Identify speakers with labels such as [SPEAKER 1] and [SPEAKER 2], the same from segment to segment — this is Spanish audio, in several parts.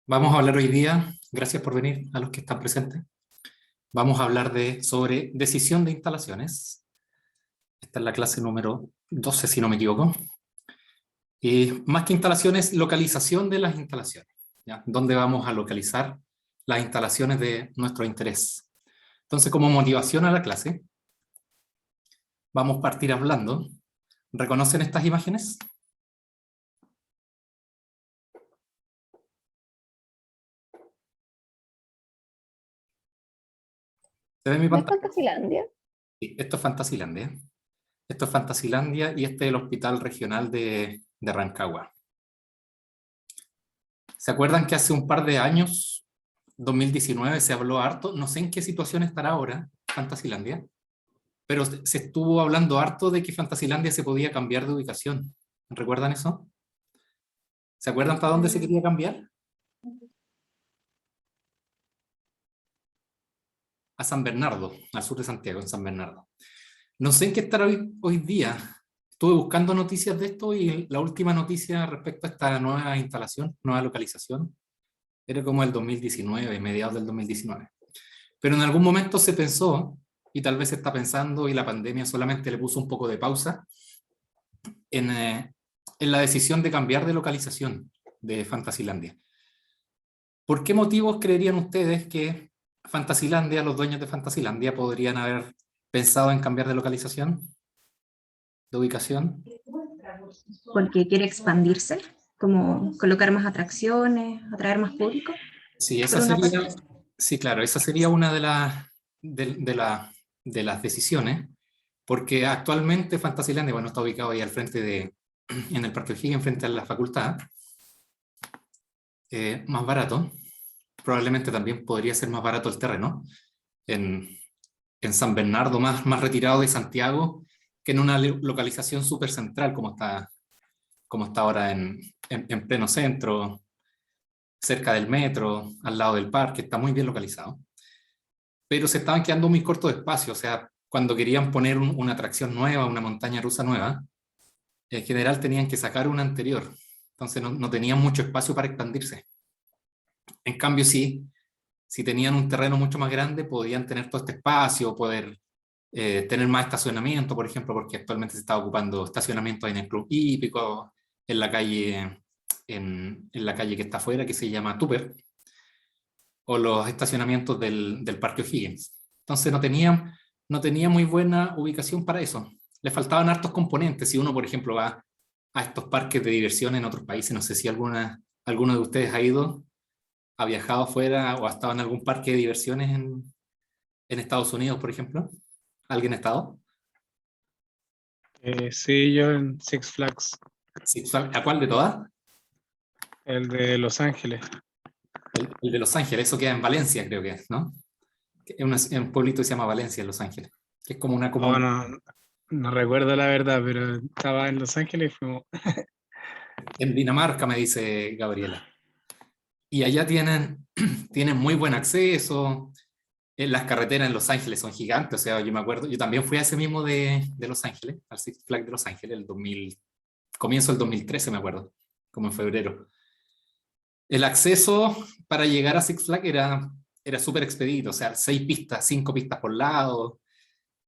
[SPEAKER 1] Vamos a hablar hoy día, gracias por venir a los que están presentes. Vamos a hablar sobre decisión de instalaciones. Esta es la clase número 12, si no me equivoco. Y más que instalaciones, localización de las instalaciones, ¿ya? ¿Dónde vamos a localizar las instalaciones de nuestro interés? Entonces, como motivación a la clase, vamos a partir hablando. ¿Reconocen estas imágenes? ¿Se ve mi
[SPEAKER 2] ¿No es
[SPEAKER 1] pantalla?
[SPEAKER 2] Fantasilandia?
[SPEAKER 1] Sí, esto es Fantasilandia. Esto es Fantasilandia y este es el Hospital Regional de Rancagua. ¿Se acuerdan que hace un par de años, 2019, se habló harto? No sé en qué situación estará ahora Fantasilandia, pero se estuvo hablando harto de que Fantasilandia se podía cambiar de ubicación. ¿Recuerdan eso? ¿Se acuerdan para dónde se quería cambiar? A San Bernardo, al sur de Santiago, en San Bernardo. No sé en qué estará hoy día. Estuve buscando noticias de esto y la última noticia respecto a esta nueva instalación, nueva localización, era como el 2019, mediados del 2019. Pero en algún momento se pensó, y tal vez se está pensando, y la pandemia solamente le puso un poco de pausa, en la decisión de cambiar de localización de Fantasilandia. ¿Por qué motivos creerían ustedes que Fantasilandia, los dueños de Fantasilandia, podrían haber pensado en cambiar de localización, de ubicación?
[SPEAKER 3] Porque quiere expandirse, como colocar más atracciones, atraer más público.
[SPEAKER 1] Sí,
[SPEAKER 3] Por
[SPEAKER 1] esa
[SPEAKER 3] una
[SPEAKER 1] sería,
[SPEAKER 3] parte,
[SPEAKER 1] sí, claro, esa sería una de las decisiones, porque actualmente Fantasilandia, bueno, está ubicado ahí al frente en el Parque O'Higgins, frente a la facultad, más barato, probablemente también podría ser más barato el terreno, en, en San Bernardo, más retirado de Santiago, que en una localización súper central como está ahora en pleno centro, cerca del metro, al lado del parque, está muy bien localizado. Pero se estaban quedando muy cortos de espacio, o sea, cuando querían poner una atracción nueva, una montaña rusa nueva, en general tenían que sacar una anterior, entonces no tenían mucho espacio para expandirse. En cambio, sí, si tenían un terreno mucho más grande, podían tener todo este espacio, poder tener más estacionamiento, por ejemplo, porque actualmente se está ocupando estacionamiento en el Club Hípico, en la calle, en la calle que está afuera, que se llama Tupper, o los estacionamientos del Parque O'Higgins. Entonces no tenía muy buena ubicación para eso. Le faltaban hartos componentes. Si uno, por ejemplo, va a estos parques de diversión en otros países, no sé si alguno de ustedes ha ido, ha viajado afuera o ha estado en algún parque de diversiones en Estados Unidos, por ejemplo. ¿Alguien ha estado?
[SPEAKER 4] Sí, yo en Six Flags,
[SPEAKER 1] Sí, ¿a cuál de todas?
[SPEAKER 4] el de Los Ángeles.
[SPEAKER 1] El de Los Ángeles, eso queda en Valencia, creo que es, ¿no? Es un pueblito que se llama Valencia, en Los Ángeles, que es como una
[SPEAKER 4] Oh,
[SPEAKER 1] comuna.
[SPEAKER 4] no recuerdo la verdad, pero estaba en Los Ángeles y fuimos.
[SPEAKER 1] En Dinamarca, me dice Gabriela. Y allá tienen muy buen acceso. Las carreteras en Los Ángeles son gigantes. O sea, yo me acuerdo, yo también fui a ese mismo de Los Ángeles, al Six Flags de Los Ángeles, comienzo del 2013, me acuerdo, como en febrero. El acceso para llegar a Six Flags era súper expedito, o sea, 6 pistas, 5 pistas por lado,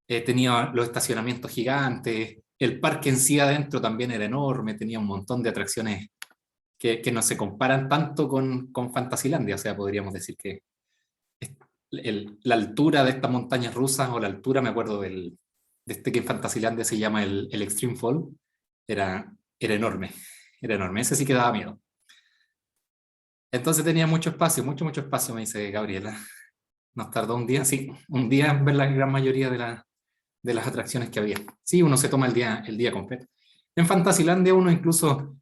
[SPEAKER 1] tenía los estacionamientos gigantes, el parque en sí adentro también era enorme, tenía un montón de atracciones que no se comparan tanto con Fantasilandia, o sea, podríamos decir que la altura de estas montañas rusas, o la altura, me acuerdo de este que en Fantasilandia se llama el Extreme Fall, era enorme, era enorme, ese sí que daba miedo. Entonces tenía mucho espacio, mucho espacio, me dice Gabriela. Nos tardó un día, sí, un día en ver la gran mayoría de las atracciones que había. Sí, uno se toma el día completo. En Fantasilandia uno incluso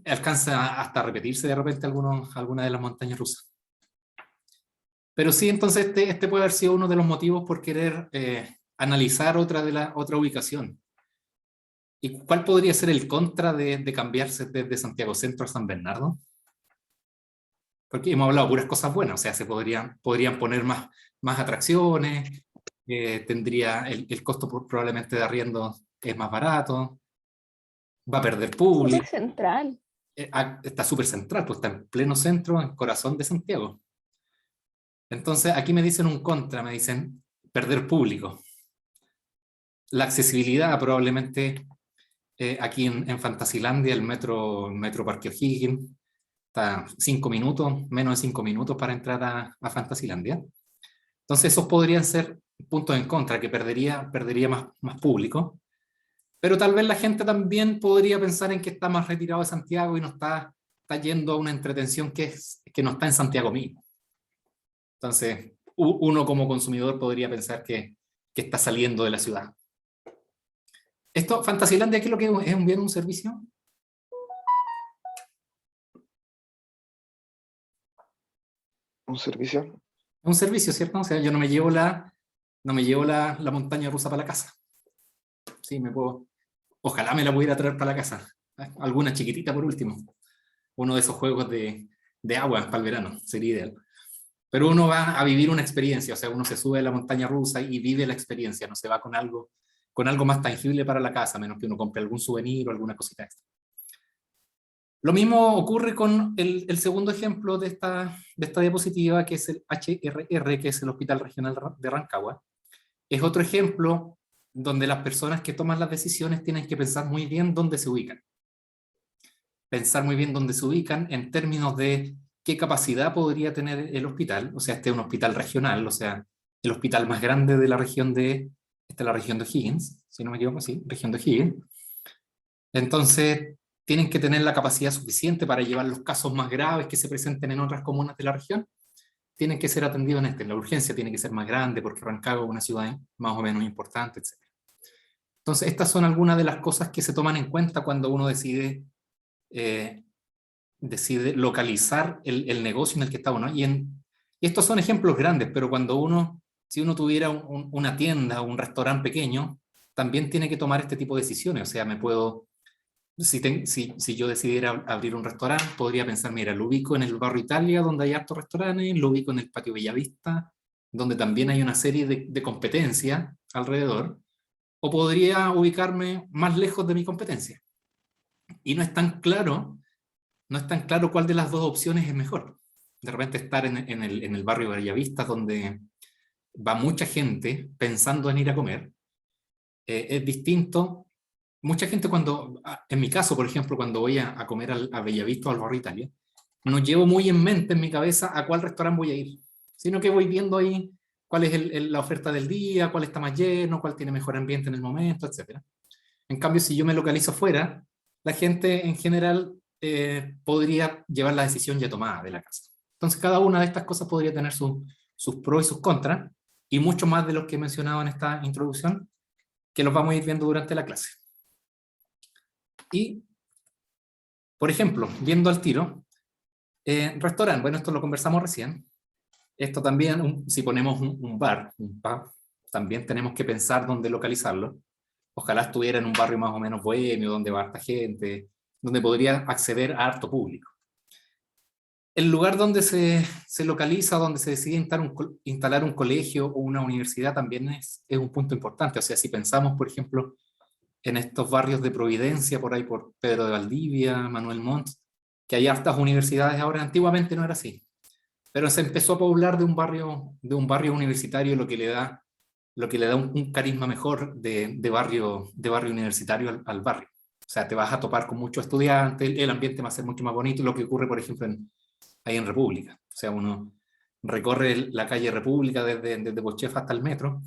[SPEAKER 1] alcanza hasta a repetirse de repente alguna de las montañas rusas. Pero sí, entonces este puede haber sido uno de los motivos por querer analizar otra ubicación. ¿Y cuál podría ser el contra de cambiarse desde Santiago Centro a San Bernardo? Porque hemos hablado puras cosas buenas, o sea, podrían poner más atracciones, tendría el costo probablemente de arriendo es más barato, va a perder
[SPEAKER 2] Súper
[SPEAKER 1] público.
[SPEAKER 2] central.
[SPEAKER 1] está súper central, pues está en pleno centro, en el corazón de Santiago. Entonces, aquí me dicen un contra, me dicen perder público. La accesibilidad probablemente, aquí en Fantasilandia, el metro Parque O'Higgins, está 5 minutos, menos de 5 minutos para entrar a Fantasilandia. Entonces esos podrían ser puntos en contra, que perdería más público, pero tal vez la gente también podría pensar en que está más retirado de Santiago y no está yendo a una entretención que no está en Santiago mismo. Entonces, uno como consumidor podría pensar que está saliendo de la ciudad. Esto, Fantasilandia, ¿qué es lo que es un bien, un servicio?
[SPEAKER 2] ¿Un servicio?
[SPEAKER 1] Un servicio, ¿cierto? O sea, yo no me llevo la montaña rusa para la casa. Sí, ojalá me la pudiera traer para la casa. Alguna chiquitita por último. Uno de esos juegos de agua para el verano, sería ideal. Pero uno va a vivir una experiencia, o sea, uno se sube a la montaña rusa y vive la experiencia, no se va con algo más tangible para la casa, menos que uno compre algún souvenir o alguna cosita extra. Lo mismo ocurre con el segundo ejemplo de esta diapositiva, que es el HRR, que es el Hospital Regional de Rancagua. Es otro ejemplo donde las personas que toman las decisiones tienen que pensar muy bien dónde se ubican. Pensar muy bien dónde se ubican en términos de qué capacidad podría tener el hospital. O sea, este es un hospital regional, o sea, el hospital más grande de la región la región de O'Higgins, si no me equivoco, sí, región de O'Higgins. Entonces, tienen que tener la capacidad suficiente para llevar los casos más graves que se presenten en otras comunas de la región. Tienen que ser atendidos en la urgencia tiene que ser más grande porque Rancagua es una ciudad más o menos importante, etc. Entonces, estas son algunas de las cosas que se toman en cuenta cuando uno decide localizar el negocio en el que está uno. Y estos son ejemplos grandes, pero si uno tuviera una tienda o un restaurante pequeño, también tiene que tomar este tipo de decisiones. O sea, si yo decidiera abrir un restaurante, podría pensar, mira, lo ubico en el barrio Italia, donde hay hartos restaurantes, lo ubico en el patio Bellavista, donde también hay una serie de competencias alrededor, o podría ubicarme más lejos de mi competencia. Y no es tan claro cuál de las dos opciones es mejor. De repente estar en el barrio Bellavista, donde va mucha gente pensando en ir a comer, es distinto. Mucha gente en mi caso, por ejemplo, cuando voy a comer a Bellavista o al barrio Italia, no llevo muy en mente en mi cabeza a cuál restaurante voy a ir, sino que voy viendo ahí cuál es la oferta del día, cuál está más lleno, cuál tiene mejor ambiente en el momento, etc. En cambio, si yo me localizo fuera, la gente en general podría llevar la decisión ya tomada de la casa. Entonces, cada una de estas cosas podría tener sus pros y sus contras, y mucho más de los que he mencionado en esta introducción, que los vamos a ir viendo durante la clase. Y, por ejemplo, viendo al tiro, restaurante, bueno, esto lo conversamos recién. Esto también, si ponemos un bar, un pub, también tenemos que pensar dónde localizarlo. Ojalá estuviera en un barrio más o menos bohemio, donde va harta gente, donde podría acceder a harto público. El lugar donde se localiza, donde se decide instalar un colegio o una universidad también es un punto importante. O sea, si pensamos, por ejemplo, en estos barrios de Providencia, por ahí por Pedro de Valdivia, Manuel Montt, que hay hartas universidades ahora. Antiguamente no era así, pero se empezó a poblar de un barrio universitario, lo que le da un carisma mejor de barrio universitario al barrio. O sea, te vas a topar con muchos estudiantes, el ambiente va a ser mucho más bonito, lo que ocurre, por ejemplo, ahí en República. O sea, uno recorre la calle República desde Bochefa hasta el metro,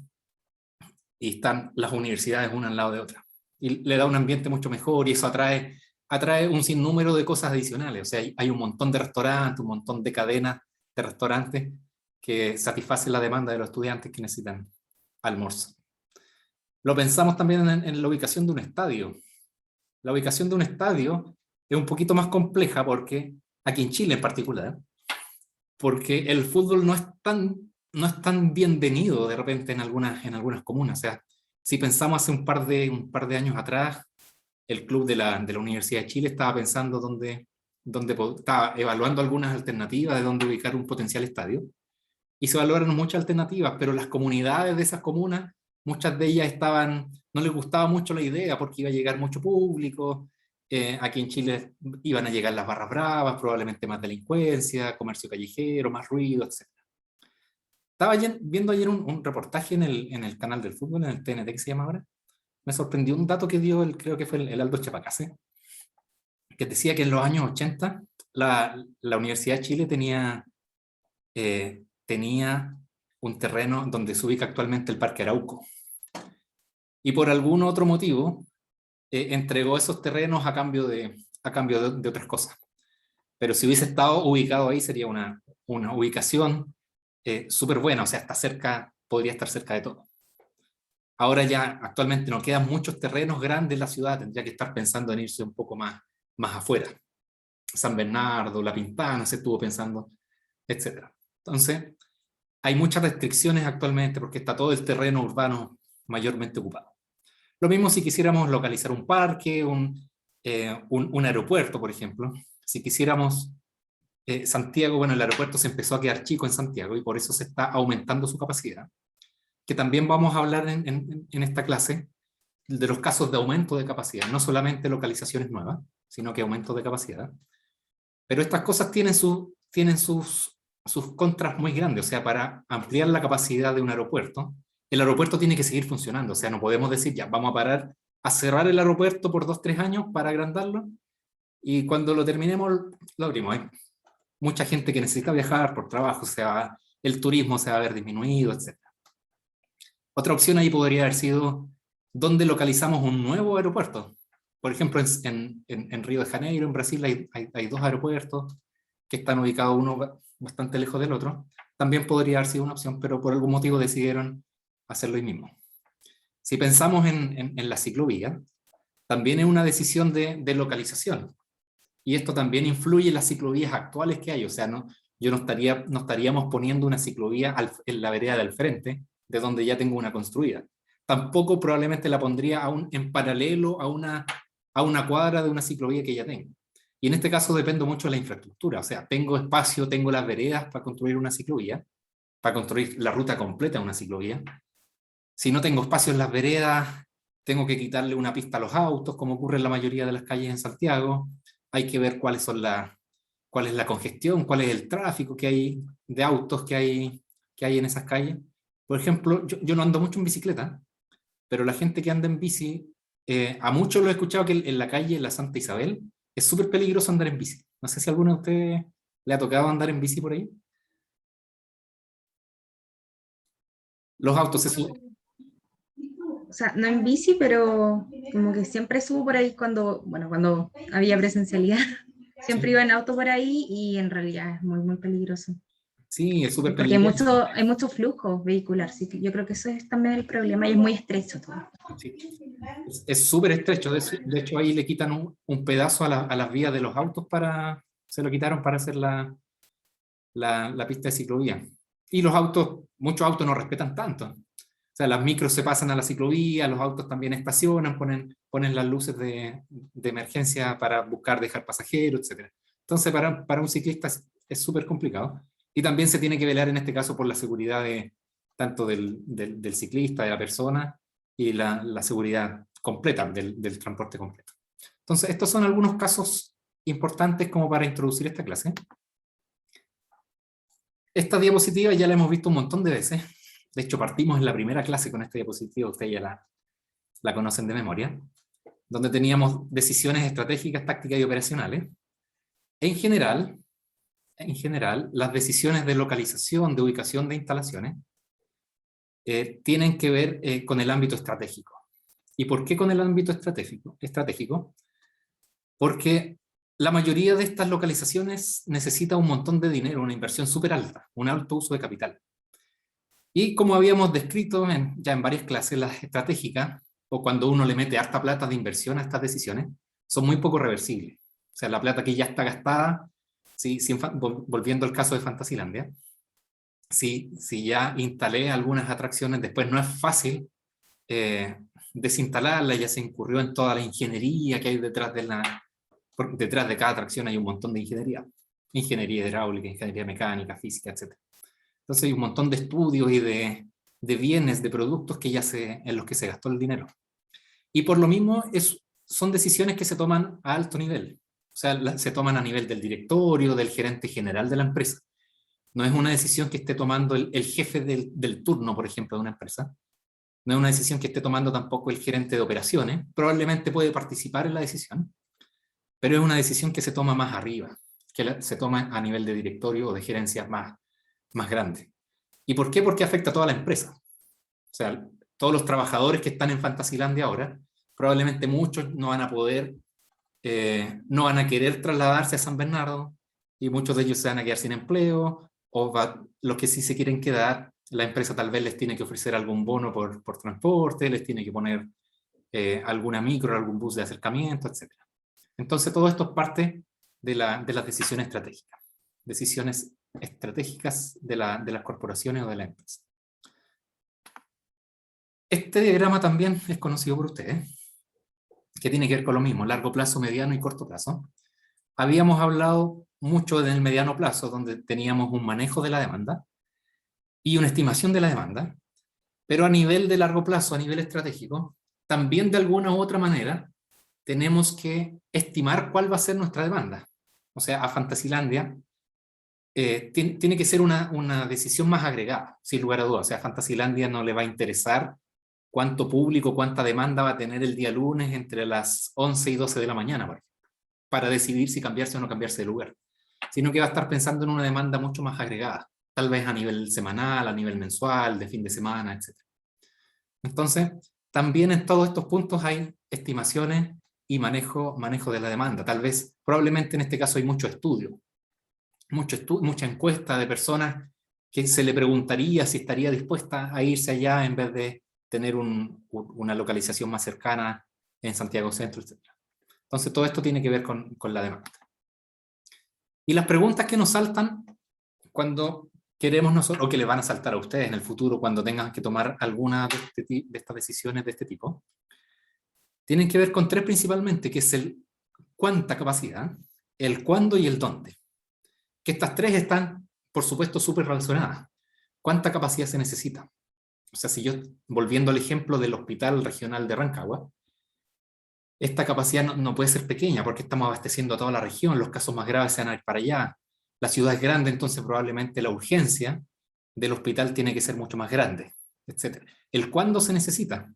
[SPEAKER 1] y están las universidades una al lado de otra. Y le da un ambiente mucho mejor, y eso atrae un sinnúmero de cosas adicionales. O sea, hay un montón de restaurantes, un montón de cadenas de restaurantes que satisfacen la demanda de los estudiantes que necesitan almuerzo. Lo pensamos también en la ubicación de un estadio. La ubicación de un estadio es un poquito más compleja, porque aquí en Chile en particular, porque el fútbol no es tan bienvenido de repente en algunas comunas. O sea, si pensamos hace un par de años atrás, el club de la Universidad de Chile estaba pensando estaba evaluando algunas alternativas de dónde ubicar un potencial estadio, y se evaluaron muchas alternativas, pero las comunidades de esas comunas, muchas de ellas no les gustaba mucho la idea porque iba a llegar mucho público, aquí en Chile iban a llegar las barras bravas, probablemente más delincuencia, comercio callejero, más ruido, etc. Estaba viendo ayer un reportaje en el canal del fútbol, en el TNT que se llama ahora. Me sorprendió un dato que dio, creo que fue el Aldo Chapacase, que decía que en los años 80 la Universidad de Chile tenía un terreno donde se ubica actualmente el Parque Arauco. Y por algún otro motivo entregó esos terrenos a cambio de otras cosas. Pero si hubiese estado ubicado ahí sería una ubicación súper buena, o sea, está cerca, podría estar cerca de todo. Ahora ya actualmente no quedan muchos terrenos grandes en la ciudad, tendría que estar pensando en irse un poco más afuera. San Bernardo, La Pintana se estuvo pensando, etc. Entonces, hay muchas restricciones actualmente porque está todo el terreno urbano mayormente ocupado. Lo mismo si quisiéramos localizar un parque, un aeropuerto, por ejemplo. Si quisiéramos Santiago, bueno, el aeropuerto se empezó a quedar chico en Santiago y por eso se está aumentando su capacidad, que también vamos a hablar en esta clase de los casos de aumento de capacidad, no solamente localizaciones nuevas, sino que aumento de capacidad. Pero estas cosas tienen sus contras muy grandes, o sea, para ampliar la capacidad de un aeropuerto, el aeropuerto tiene que seguir funcionando, o sea, no podemos decir ya, vamos a parar a cerrar el aeropuerto por 2-3 años para agrandarlo, y cuando lo terminemos, lo abrimos. Hay mucha gente que necesita viajar por trabajo, o sea, el turismo se va a ver disminuido, etc. Otra opción ahí podría haber sido, ¿dónde localizamos un nuevo aeropuerto? Por ejemplo, en Río de Janeiro, en Brasil, hay 2 aeropuertos que están ubicados uno bastante lejos del otro. También podría haber sido una opción, pero por algún motivo decidieron hacerlo ahí mismo. Si pensamos en la ciclovía, también es una decisión de localización. Y esto también influye en las ciclovías actuales que hay. O sea, no estaríamos poniendo una ciclovía en la vereda del frente, de donde ya tengo una construida. Tampoco probablemente la pondría en paralelo a una cuadra de una ciclovía que ya tengo. Y en este caso depende mucho de la infraestructura. O sea, tengo espacio, tengo las veredas para construir una ciclovía, para construir la ruta completa de una ciclovía. Si no tengo espacio en las veredas, tengo que quitarle una pista a los autos, como ocurre en la mayoría de las calles en Santiago. Hay que ver cuál es la congestión, cuál es el tráfico que hay de autos que hay en esas calles. Por ejemplo, yo no ando mucho en bicicleta, pero la gente que anda en bici, a muchos lo he escuchado que en la calle, en la Santa Isabel, es súper peligroso andar en bici. No sé si a alguno de ustedes le ha tocado andar en bici por ahí. Los autos se suben.
[SPEAKER 3] O sea, no en bici, pero como que siempre subo por ahí cuando había presencialidad. Siempre iba en auto por ahí y en realidad es muy, muy peligroso.
[SPEAKER 1] Sí, es súper
[SPEAKER 3] Porque
[SPEAKER 1] peligroso.
[SPEAKER 3] hay mucho flujo vehicular, sí, yo creo que eso es también el problema y es muy estrecho todo.
[SPEAKER 1] Sí. Es súper estrecho, de hecho ahí le quitan un pedazo a las vías de los autos se lo quitaron para hacer la pista de ciclovía. Y muchos autos no respetan tanto. O sea, las micros se pasan a la ciclovía, los autos también estacionan, ponen las luces de emergencia para buscar dejar pasajeros, etc. Entonces para un ciclista es súper complicado. Y también se tiene que velar en este caso por la seguridad tanto del ciclista, de la persona, y la seguridad completa del transporte completo. Entonces, estos son algunos casos importantes como para introducir esta clase. Esta diapositiva ya la hemos visto un montón de veces. De hecho, partimos en la primera clase con esta diapositiva, ustedes ya la conocen de memoria, donde teníamos decisiones estratégicas, tácticas y operacionales. En general, las decisiones de localización, de ubicación de instalaciones, tienen que ver con el ámbito estratégico. ¿Y por qué con el ámbito estratégico? Porque la mayoría de estas localizaciones necesita un montón de dinero, una inversión súper alta, un alto uso de capital. Y como habíamos descrito ya en varias clases, las estratégicas, o cuando uno le mete harta plata de inversión a estas decisiones, son muy poco reversibles. O sea, la plata que ya está gastada, volviendo al caso de Fantasilandia, si ya instalé algunas atracciones, después no es fácil desinstalarla, ya se incurrió en toda la ingeniería que hay detrás de cada atracción. Hay un montón de ingeniería hidráulica, ingeniería mecánica, física, etc. Entonces hay un montón de estudios y de bienes, de productos en los que se gastó el dinero. Y por lo mismo es son decisiones que se toman a alto nivel. O sea, se toman a nivel del directorio, del gerente general de la empresa. No es una decisión que esté tomando el jefe del turno, por ejemplo, de una empresa. No es una decisión que esté tomando tampoco el gerente de operaciones. Probablemente puede participar en la decisión, pero es una decisión que se toma más arriba, que se toma a nivel de directorio o de gerencias más grande. ¿Y por qué? Porque afecta a toda la empresa. O sea, todos los trabajadores que están en Fantasylandia ahora, probablemente muchos no van a poder, no van a querer trasladarse a San Bernardo, y muchos de ellos se van a quedar sin empleo, o los que sí se quieren quedar, la empresa tal vez les tiene que ofrecer algún bono por transporte, les tiene que poner alguna micro, algún bus de acercamiento, etc. Entonces todo esto es parte de las decisiones estratégicas. Decisiones estratégicas de las corporaciones o de la empresa. Este diagrama también es conocido por ustedes, que tiene que ver con lo mismo, largo plazo, mediano y corto plazo. Habíamos hablado mucho del mediano plazo, donde teníamos un manejo de la demanda y una estimación de la demanda, pero a nivel de largo plazo, a nivel estratégico, también de alguna u otra manera tenemos que estimar cuál va a ser nuestra demanda. O sea, a Fantasylandia tiene que ser una decisión más agregada, sin lugar a dudas. O sea, a Fantasylandia no le va a interesar cuánto público, cuánta demanda va a tener el día lunes entre las 11 y 12 de la mañana, por ejemplo, para decidir si cambiarse o no cambiarse de lugar, sino que va a estar pensando en una demanda mucho más agregada, tal vez a nivel semanal, a nivel mensual, de fin de semana, etc. Entonces, también en todos estos puntos hay estimaciones y manejo de la demanda. Tal vez, probablemente en este caso hay mucho estudio, mucha encuesta de personas que se le preguntaría si estaría dispuesta a irse allá en vez de tener una localización más cercana en Santiago Centro, etc. Entonces todo esto tiene que ver con la demanda. Y las preguntas que nos saltan cuando queremos nosotros, o que le van a saltar a ustedes en el futuro cuando tengan que tomar alguna de estas decisiones de este tipo, tienen que ver con tres principalmente, que es el cuánta capacidad, el cuándo y el dónde. Que estas tres están, por supuesto, súper relacionadas. ¿Cuánta capacidad se necesita? O sea, si yo, volviendo al ejemplo del Hospital Regional de Rancagua, esta capacidad no puede ser pequeña porque estamos abasteciendo a toda la región, los casos más graves se van a ir para allá, la ciudad es grande, entonces probablemente la urgencia del hospital tiene que ser mucho más grande, etc. ¿El cuándo se necesita?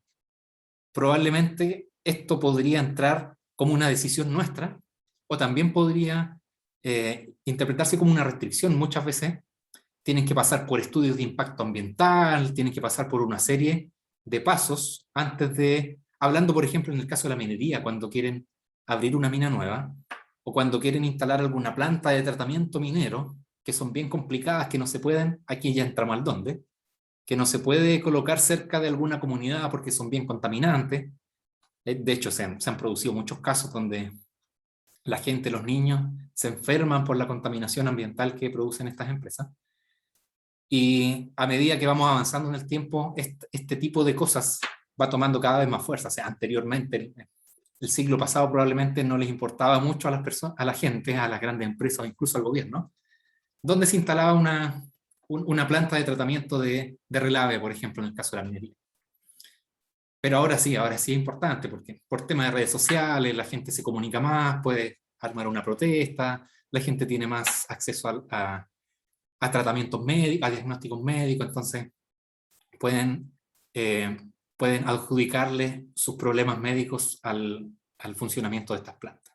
[SPEAKER 1] Probablemente esto podría entrar como una decisión nuestra, o también podría interpretarse como una restricción. Muchas veces tienen que pasar por estudios de impacto ambiental, tienen que pasar por una serie de pasos antes de, hablando por ejemplo en el caso de la minería, cuando quieren abrir una mina nueva, o cuando quieren instalar alguna planta de tratamiento minero, que son bien complicadas, que no se pueden, aquí ya entramos al dónde, que no se puede colocar cerca de alguna comunidad porque son bien contaminantes. De hecho, se han producido muchos casos donde la gente, los niños, se enferman por la contaminación ambiental que producen estas empresas. Y a medida que vamos avanzando en el tiempo, este tipo de cosas va tomando cada vez más fuerza. O sea, anteriormente, el siglo pasado probablemente no les importaba mucho a las personas, a la gente, a las grandes empresas o incluso al gobierno, donde se instalaba una planta de tratamiento de relave, por ejemplo, en el caso de la minería. Pero ahora sí es importante, porque por temas de redes sociales, la gente se comunica más, puede armar una protesta, la gente tiene más acceso a tratamientos médicos, a diagnósticos médicos, entonces pueden, pueden adjudicarle sus problemas médicos al funcionamiento de estas plantas.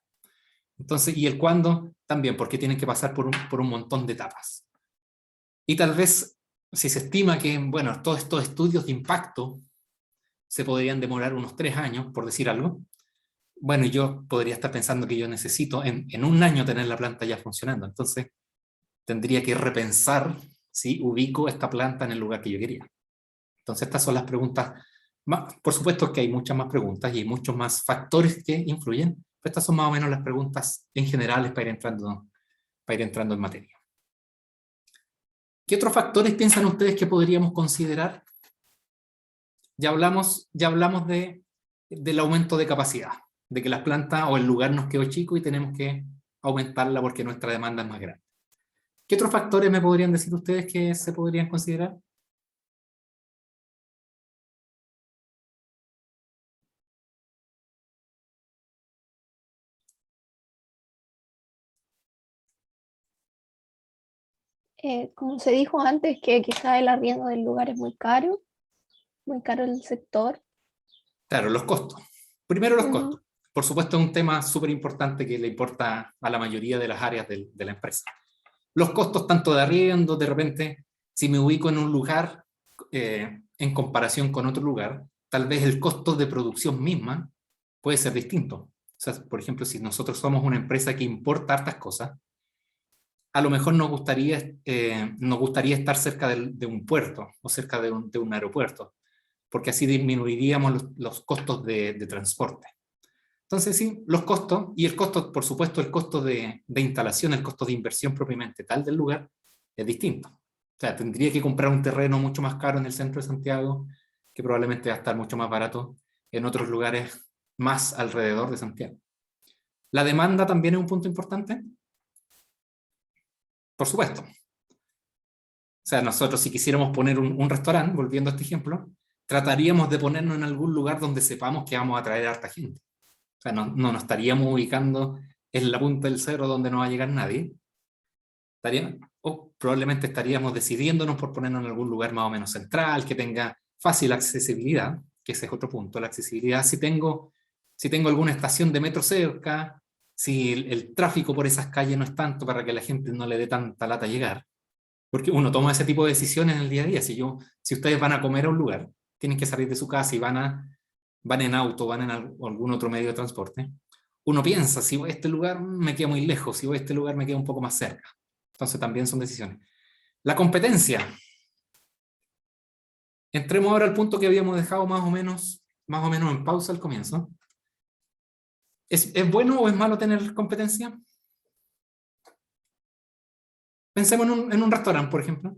[SPEAKER 1] Entonces, y el cuándo también, porque tienen que pasar por un montón de etapas. Y tal vez, si se estima que, bueno, todos estos estudios de impacto se podrían demorar unos 3 años, por decir algo, bueno, yo podría estar pensando que yo necesito en un año tener la planta ya funcionando, entonces tendría que repensar si ubico esta planta en el lugar que yo quería. Entonces estas son las preguntas, por supuesto que hay muchas más preguntas y hay muchos más factores que influyen, pero estas son más o menos las preguntas en generales para ir entrando en materia. ¿Qué otros factores piensan ustedes que podríamos considerar? Ya hablamos del aumento de capacidad, de que las plantas o el lugar nos quedó chico y tenemos que aumentarla porque nuestra demanda es más grande. ¿Qué otros factores me podrían decir ustedes que se podrían considerar?
[SPEAKER 5] Como se dijo antes, que quizá el arriendo del lugar es muy caro el sector.
[SPEAKER 1] Claro, los costos. Primero los
[SPEAKER 5] Ujú.
[SPEAKER 1] costos. Por supuesto, es un tema súper importante que le importa a la mayoría de las áreas de la empresa. Los costos tanto de arriendo, de repente, si me ubico en un lugar en comparación con otro lugar, tal vez el costo de producción misma puede ser distinto. O sea, por ejemplo, si nosotros somos una empresa que importa hartas cosas, a lo mejor nos gustaría estar cerca de un puerto o cerca de un aeropuerto, porque así disminuiríamos los costos de transporte. Entonces, sí, los costos, y el costo, por supuesto, el costo de instalación, el costo de inversión propiamente tal del lugar, es distinto. O sea, tendría que comprar un terreno mucho más caro en el centro de Santiago, que probablemente va a estar mucho más barato en otros lugares más alrededor de Santiago. La demanda también es un punto importante. Por supuesto. O sea, nosotros si quisiéramos poner un restaurante, volviendo a este ejemplo, trataríamos de ponernos en algún lugar donde sepamos que vamos a atraer a harta gente. O sea, no nos estaríamos ubicando en la punta del cerro donde no va a llegar nadie. O probablemente estaríamos decidiéndonos por ponernos en algún lugar más o menos central, que tenga fácil accesibilidad, que ese es otro punto, la accesibilidad. Si tengo alguna estación de metro cerca, si el tráfico por esas calles no es tanto para que la gente no le dé tanta lata llegar, porque uno toma ese tipo de decisiones en el día a día. Si ustedes van a comer a un lugar, tienen que salir de su casa y van en auto, van en algún otro medio de transporte, uno piensa, si voy a este lugar me queda muy lejos, si voy a este lugar me queda un poco más cerca. Entonces también son decisiones. La competencia. Entremos ahora al punto que habíamos dejado más o menos en pausa al comienzo. ¿Es bueno o es malo tener competencia? Pensemos en un restaurante, por ejemplo.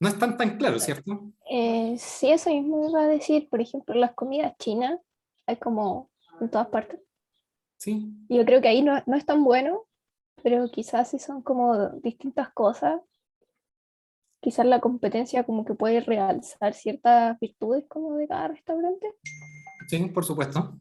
[SPEAKER 1] No es tan claro, ¿cierto?
[SPEAKER 5] Sí, eso mismo iba a decir. Por ejemplo, las comidas chinas hay como en todas partes.
[SPEAKER 1] Sí,
[SPEAKER 5] Y yo creo que ahí no es tan bueno, pero quizás si son como distintas cosas, quizás la competencia como que puede realzar ciertas virtudes como de cada restaurante.
[SPEAKER 1] sí, por supuesto.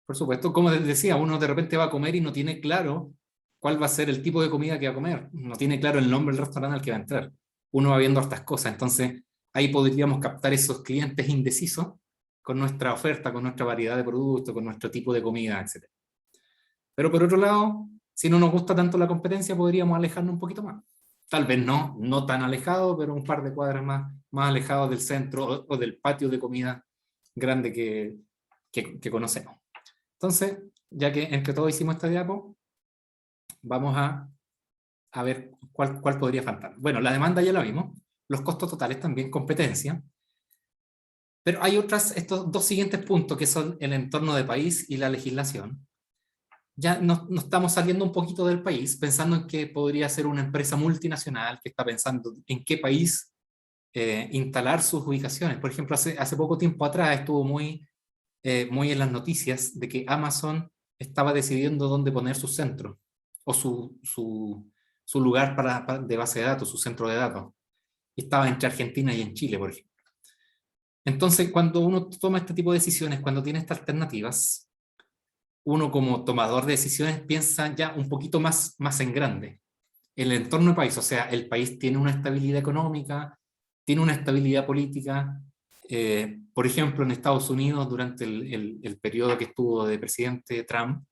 [SPEAKER 1] Por supuesto, como les decía, uno de repente va a comer y no tiene claro cuál va a ser el tipo de comida que va a comer. No tiene claro el nombre del restaurante al que va a entrar. Uno va viendo hartas cosas. Entonces, ahí podríamos captar esos clientes indecisos con nuestra oferta, con nuestra variedad de productos, con nuestro tipo de comida, etc. Pero por otro lado, si no nos gusta tanto la competencia, podríamos alejarnos un poquito más. Tal vez no tan alejado, pero un par de cuadras más alejados del centro o del patio de comida grande que conocemos. Entonces, ya que entre todos hicimos esta diapo, vamos a ver cuál podría faltar. Bueno, la demanda ya la vimos, los costos totales también, competencia, pero hay estos dos siguientes puntos que son el entorno de país y la legislación. Ya no estamos saliendo un poquito del país, pensando en que podría ser una empresa multinacional que está pensando en qué país instalar sus ubicaciones. Por ejemplo, hace poco tiempo atrás estuvo muy en las noticias de que Amazon estaba decidiendo dónde poner su centro o su lugar de base de datos, su centro de datos. Estaba entre Argentina y en Chile, por ejemplo. Entonces, cuando uno toma este tipo de decisiones, cuando tiene estas alternativas, uno como tomador de decisiones piensa ya un poquito más en grande. El entorno del país, o sea, el país tiene una estabilidad económica, tiene una estabilidad política. Por ejemplo, en Estados Unidos, durante el periodo que estuvo de presidente Trump,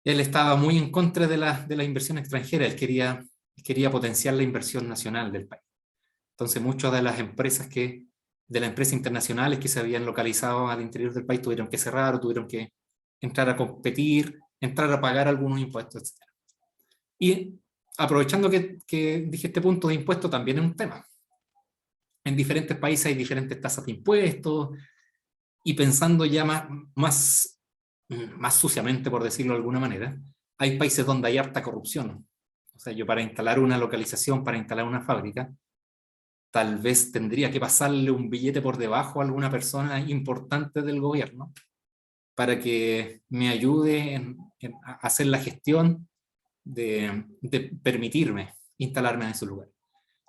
[SPEAKER 1] él estaba muy en contra de la inversión extranjera, él quería potenciar la inversión nacional del país. Entonces, muchas de las empresas internacionales que se habían localizado al interior del país tuvieron que cerrar o tuvieron que entrar a competir, entrar a pagar algunos impuestos, etc. Y aprovechando que dije este punto de impuesto, también es un tema. En diferentes países hay diferentes tasas de impuestos, y pensando ya más suciamente, por decirlo de alguna manera, hay países donde hay harta corrupción. O sea, yo para instalar una localización, para instalar una fábrica, tal vez tendría que pasarle un billete por debajo a alguna persona importante del gobierno para que me ayude a hacer la gestión de permitirme instalarme en ese lugar.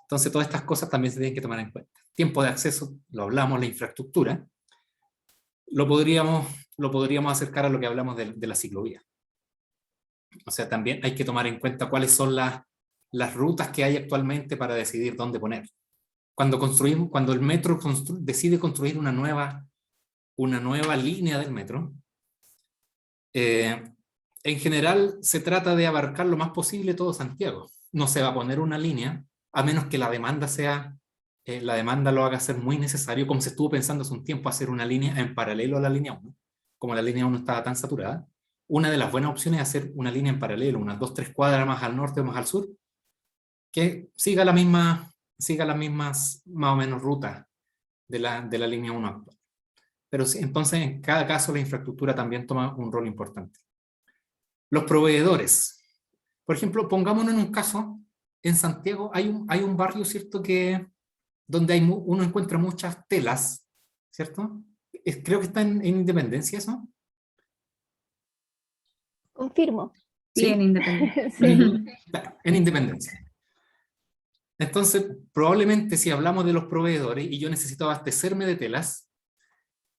[SPEAKER 1] Entonces, todas estas cosas también se tienen que tomar en cuenta. Tiempo de acceso, lo hablamos, la infraestructura. lo podríamos acercar a lo que hablamos de la ciclovía. O sea, también hay que tomar en cuenta cuáles son las rutas que hay actualmente para decidir dónde poner. Cuando el metro decide construir una nueva línea del metro, en general se trata de abarcar lo más posible todo Santiago. No se va a poner una línea, a menos que la demanda lo haga ser muy necesario, como se estuvo pensando hace un tiempo hacer una línea en paralelo a la línea 1, como la línea 1 estaba tan saturada. Una de las buenas opciones es hacer una línea en paralelo, unas 2-3 cuadras más al norte o más al sur, que siga las mismas más o menos rutas de la línea 1 actual. Pero sí, entonces en cada caso la infraestructura también toma un rol importante. Los proveedores. Por ejemplo, pongámonos en un caso, en Santiago hay un barrio, ¿cierto?, donde uno encuentra muchas telas, ¿cierto? Creo que está en Independencia eso.
[SPEAKER 5] Confirmo.
[SPEAKER 3] Sí, en
[SPEAKER 1] ¿Sí?
[SPEAKER 3] Independencia.
[SPEAKER 5] Sí.
[SPEAKER 1] Claro, en Independencia. Entonces, probablemente si hablamos de los proveedores y yo necesito abastecerme de telas,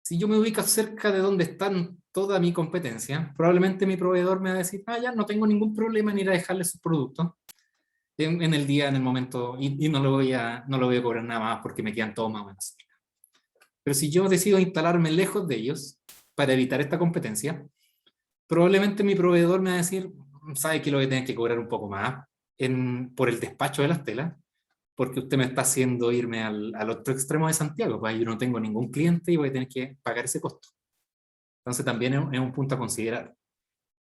[SPEAKER 1] si yo me ubico cerca de donde están toda mi competencia, probablemente mi proveedor me va a decir, ya no tengo ningún problema en ir a dejarle sus productos en el día, en el momento, y no lo voy a cobrar nada más porque me quedan todos más o menos cerca. Pero si yo decido instalarme lejos de ellos para evitar esta competencia, probablemente mi proveedor me va a decir, sabe que lo voy a tener que cobrar un poco más por el despacho de las telas, porque usted me está haciendo irme al otro extremo de Santiago, pues yo no tengo ningún cliente y voy a tener que pagar ese costo. Entonces también es un punto a considerar.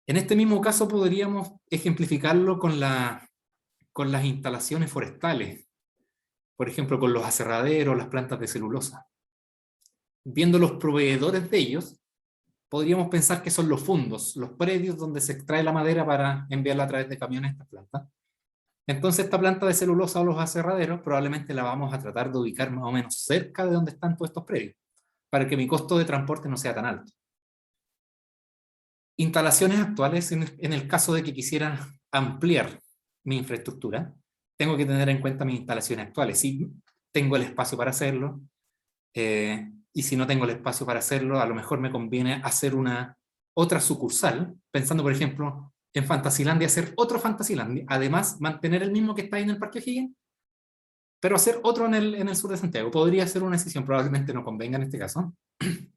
[SPEAKER 1] En este mismo caso podríamos ejemplificarlo con las instalaciones forestales, por ejemplo con los aserraderos, las plantas de celulosa. Viendo los proveedores de ellos, podríamos pensar que son los fundos, los predios donde se extrae la madera para enviarla a través de camiones a esta planta. Entonces esta planta de celulosa o los aserraderos probablemente la vamos a tratar de ubicar más o menos cerca de donde están todos estos predios, para que mi costo de transporte no sea tan alto. Instalaciones actuales, en el caso de que quisiera ampliar mi infraestructura, tengo que tener en cuenta mis instalaciones actuales. Si tengo el espacio para hacerlo, y si no tengo el espacio para hacerlo, a lo mejor me conviene hacer otra sucursal, pensando por ejemplo en Fantasilandia, hacer otro Fantasilandia, además mantener el mismo que está ahí en el Parque O'Higgins, pero hacer otro en el sur de Santiago. Podría ser una decisión, probablemente no convenga en este caso,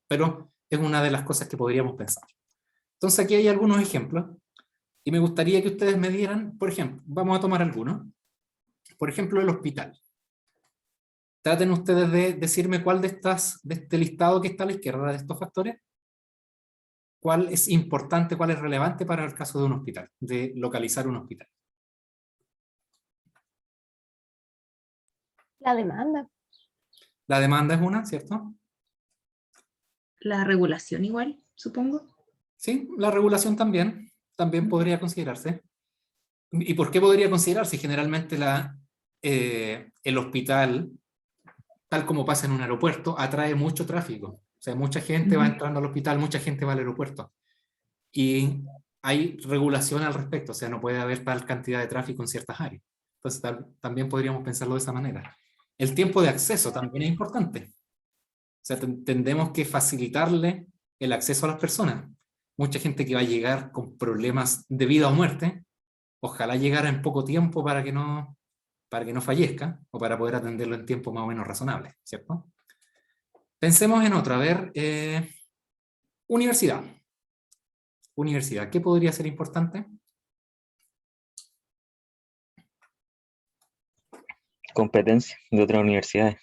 [SPEAKER 1] pero es una de las cosas que podríamos pensar. Entonces aquí hay algunos ejemplos, y me gustaría que ustedes me dieran, por ejemplo, vamos a tomar algunos, por ejemplo el hospital. Traten ustedes de decirme cuál de este listado que está a la izquierda de estos factores, cuál es importante, cuál es relevante para el caso de un hospital, de localizar un hospital.
[SPEAKER 5] La demanda.
[SPEAKER 1] La demanda es una, ¿cierto?
[SPEAKER 3] La regulación igual, supongo.
[SPEAKER 1] Sí, la regulación también podría considerarse. ¿Y por qué podría considerarse? Generalmente el hospital, tal como pasa en un aeropuerto, atrae mucho tráfico. O sea, mucha gente va entrando al hospital, mucha gente va al aeropuerto. Y hay regulación al respecto, o sea, no puede haber tal cantidad de tráfico en ciertas áreas. Entonces, también podríamos pensarlo de esa manera. El tiempo de acceso también es importante. O sea, tendemos que facilitarle el acceso a las personas. Mucha gente que va a llegar con problemas de vida o muerte, ojalá llegara en poco tiempo para que no fallezca, o para poder atenderlo en tiempo más o menos razonable, ¿cierto? Pensemos en otra, a ver, universidad. Universidad, ¿qué podría ser importante?
[SPEAKER 6] Competencia de otras universidades.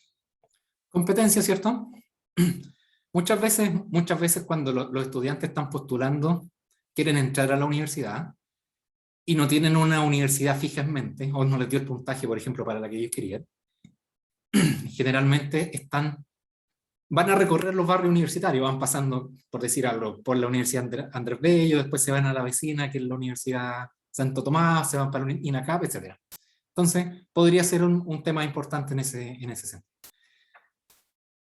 [SPEAKER 1] Competencia, ¿cierto? Muchas veces cuando los estudiantes están postulando, quieren entrar a la universidad y no tienen una universidad fija en mente, o no les dio el puntaje, por ejemplo, para la que ellos querían. Generalmente van a recorrer los barrios universitarios, van pasando, por decir algo, por la Universidad Andrés Bello, después se van a la vecina, que es la Universidad Santo Tomás, se van para INACAP, etc. Entonces, podría ser un tema importante en ese sentido.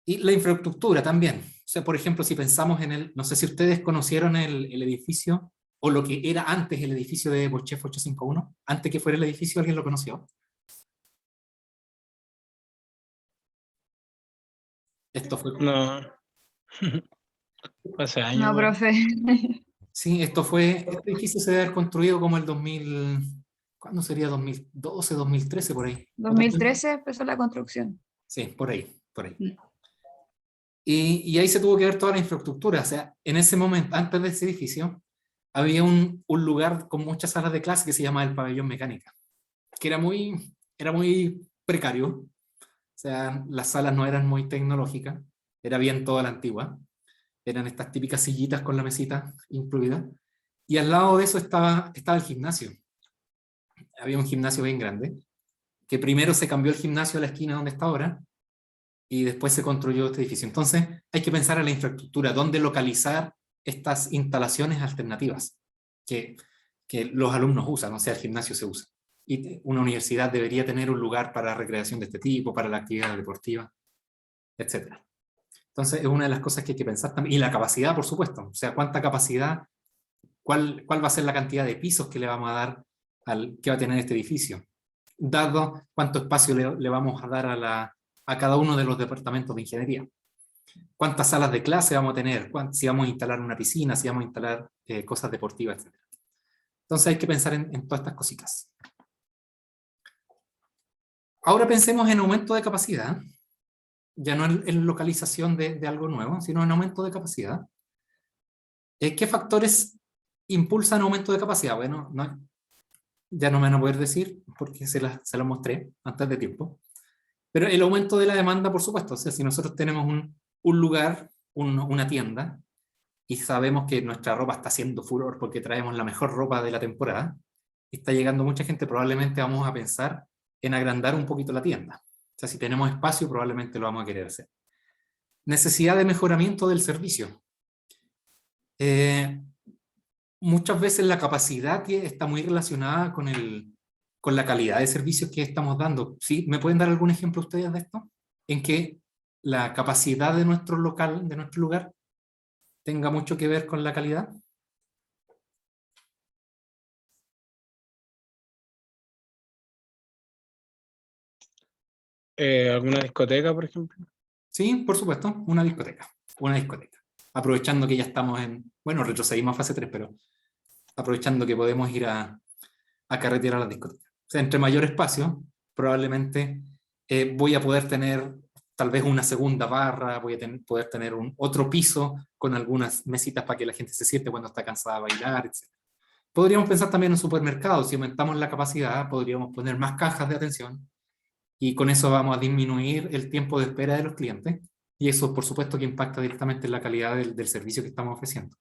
[SPEAKER 1] Y la infraestructura también. O sea, por ejemplo, si pensamos no sé si ustedes conocieron el edificio, o lo que era antes el edificio de Bochef 851, antes que fuera el edificio, ¿alguien lo conoció? Esto fue...
[SPEAKER 4] No. Hace años.
[SPEAKER 7] No,
[SPEAKER 4] igual.
[SPEAKER 7] profe.
[SPEAKER 1] Sí, este edificio se debe haber construido como el 2000, ¿cuándo sería? 2012, 2013, por ahí.
[SPEAKER 7] 2013 empezó la construcción.
[SPEAKER 1] Sí, por ahí, por ahí.
[SPEAKER 3] Mm.
[SPEAKER 1] Y ahí se tuvo que ver toda la infraestructura. O sea, en ese momento, antes de ese edificio, había un lugar con muchas salas de clase que se llamaba el Pabellón Mecánica, que era muy precario. O sea, las salas no eran muy tecnológicas, era bien toda la antigua. Eran estas típicas sillitas con la mesita incluida. Y al lado de eso estaba el gimnasio. Había un gimnasio bien grande, que primero se cambió el gimnasio a la esquina donde está ahora, y después se construyó este edificio. Entonces hay que pensar en la infraestructura, dónde localizar estas instalaciones alternativas que los alumnos usan, o sea, el gimnasio se usa. Y una universidad debería tener un lugar para recreación de este tipo, para la actividad deportiva, etc. Entonces es una de las cosas que hay que pensar también. Y la capacidad, por supuesto. O sea, cuánta capacidad, cuál va a ser la cantidad de pisos que le vamos a dar que va a tener este edificio, dado cuánto espacio le vamos a dar a cada uno de los departamentos de ingeniería. ¿Cuántas salas de clase vamos a tener? Si vamos a instalar una piscina, si vamos a instalar cosas deportivas, etc. Entonces hay que pensar en todas estas cositas. Ahora pensemos en aumento de capacidad, ya no en localización de algo nuevo, sino en aumento de capacidad. ¿Qué factores impulsan aumento de capacidad? Bueno, ya no me van a poder decir porque se las mostré antes de tiempo. Pero el aumento de la demanda, por supuesto. O sea, si nosotros tenemos un lugar, una tienda, y sabemos que nuestra ropa está haciendo furor porque traemos la mejor ropa de la temporada, y está llegando mucha gente, probablemente vamos a pensar en agrandar un poquito la tienda. O sea, si tenemos espacio, probablemente lo vamos a querer hacer. Necesidad de mejoramiento del servicio. Muchas veces la capacidad está muy relacionada con la calidad de servicios que estamos dando. ¿Sí? ¿Me pueden dar algún ejemplo ustedes de esto? En que la capacidad de nuestro local, de nuestro lugar, tenga mucho que ver con la calidad.
[SPEAKER 4] ¿Alguna discoteca, por ejemplo?
[SPEAKER 1] Sí, por supuesto, una discoteca. Una discoteca. Aprovechando que ya estamos bueno, retrocedimos a fase 3, pero aprovechando que podemos ir a carretear a las discotecas. O sea, entre mayor espacio, probablemente voy a poder tener tal vez una segunda barra, voy a poder tener otro piso con algunas mesitas para que la gente se siente cuando está cansada de bailar, etc. Podríamos pensar también en supermercados. Si aumentamos la capacidad, podríamos poner más cajas de atención y con eso vamos a disminuir el tiempo de espera de los clientes, y eso por supuesto que impacta directamente en la calidad del servicio que estamos ofreciendo.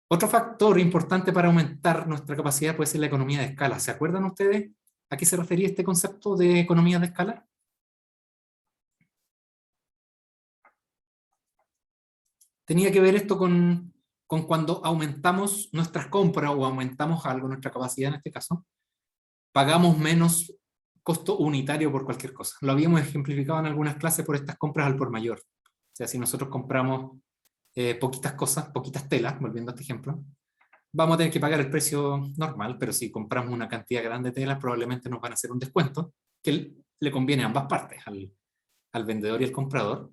[SPEAKER 1] Otro factor importante para aumentar nuestra capacidad puede ser la economía de escala. ¿Se acuerdan ustedes a qué se refería este concepto de economía de escala? Tenía que ver esto con cuando aumentamos nuestras compras o aumentamos algo, nuestra capacidad en este caso, pagamos menos costo unitario por cualquier cosa. Lo habíamos ejemplificado en algunas clases por estas compras al por mayor. O sea, si nosotros compramos poquitas cosas, poquitas telas, volviendo a este ejemplo, vamos a tener que pagar el precio normal, pero si compramos una cantidad grande de telas, probablemente nos van a hacer un descuento que le conviene a ambas partes, al vendedor y al comprador.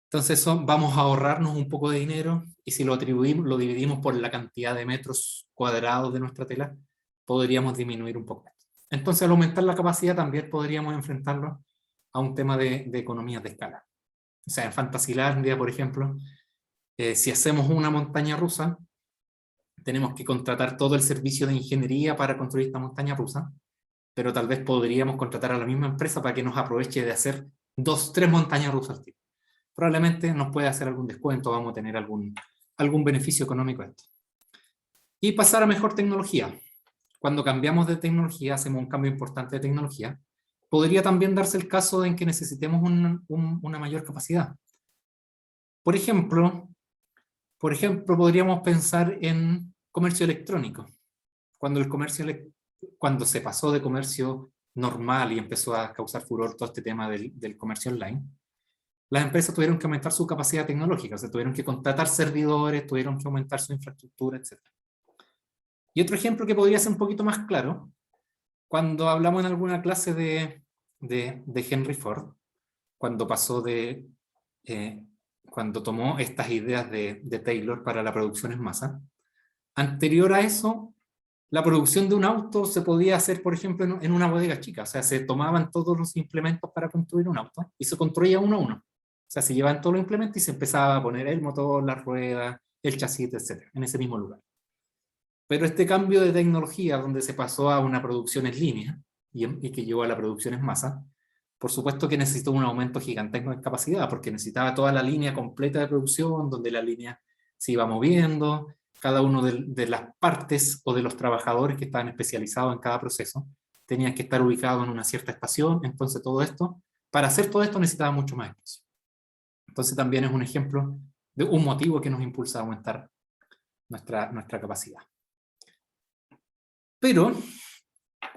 [SPEAKER 1] Entonces eso, vamos a ahorrarnos un poco de dinero, y si lo dividimos por la cantidad de metros cuadrados de nuestra tela, podríamos disminuir un poco. Entonces al aumentar la capacidad también podríamos enfrentarlo a un tema de economías de escala. O sea, en Fantasylandia, por ejemplo, si hacemos una montaña rusa, tenemos que contratar todo el servicio de ingeniería para construir esta montaña rusa, pero tal vez podríamos contratar a la misma empresa para que nos aproveche de hacer 2, 3 montañas rusas al tiro. Probablemente nos puede hacer algún descuento, vamos a tener algún beneficio económico de esto. Y pasar a mejor tecnología. Cuando cambiamos de tecnología, hacemos un cambio importante de tecnología, podría también darse el caso en que necesitemos una mayor capacidad. Por ejemplo, podríamos pensar en comercio electrónico. Cuando se pasó de comercio normal y empezó a causar furor todo este tema del comercio online, las empresas tuvieron que aumentar su capacidad tecnológica, o sea, tuvieron que contratar servidores, tuvieron que aumentar su infraestructura, etc. Y otro ejemplo que podría ser un poquito más claro, cuando hablamos en alguna clase de Henry Ford, cuando pasó de cuando tomó estas ideas de Taylor para la producción en masa. Anterior a eso, la producción de un auto se podía hacer, por ejemplo, en una bodega chica. O sea, se tomaban todos los implementos para construir un auto y se construía uno a uno. O sea, se llevaban todos los implementos y se empezaba a poner el motor, la rueda, el chasis, etc., en ese mismo lugar. Pero este cambio de tecnología, donde se pasó a una producción en línea y que llevó a la producción en masa, por supuesto que necesitó un aumento gigantesco en capacidad, porque necesitaba toda la línea completa de producción, donde la línea se iba moviendo, cada uno de las partes o de los trabajadores que estaban especializados en cada proceso tenían que estar ubicados en una cierta estación. Entonces todo esto, para hacer todo esto necesitaba mucho más espacio. Entonces también es un ejemplo de un motivo que nos impulsa a aumentar nuestra capacidad. Pero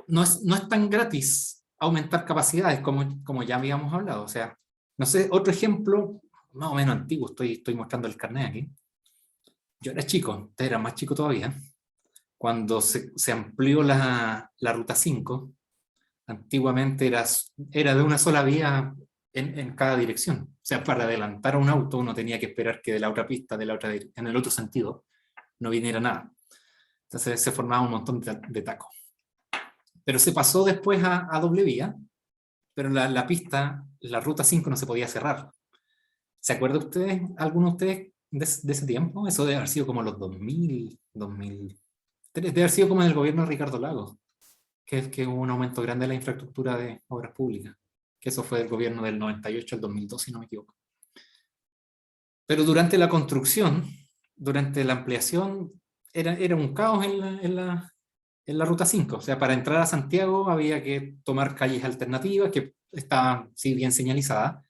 [SPEAKER 1] no es tan gratis aumentar capacidades como ya habíamos hablado. O sea, no sé, otro ejemplo más o menos antiguo, estoy mostrando el carnet aquí. Yo era chico, usted era más chico todavía, cuando se amplió la ruta 5, antiguamente era de una sola vía en cada dirección. O sea, para adelantar a un auto uno tenía que esperar que de la otra pista, en el otro sentido, no viniera nada. Entonces se formaba un montón de tacos. Pero se pasó después a doble vía, pero la pista, la ruta 5 no se podía cerrar. ¿Se acuerdan ustedes, algunos de ustedes de ese tiempo? Eso debe haber sido como los 2000, 2003, debe haber sido como en el gobierno de Ricardo Lagos, que hubo un aumento grande de la infraestructura de obras públicas, que eso fue el gobierno del 98 al 2002, si no me equivoco. Pero durante la construcción, durante la ampliación, era un caos en la ruta 5. O sea, para entrar a Santiago había que tomar calles alternativas que estaban, sí, bien señalizadas,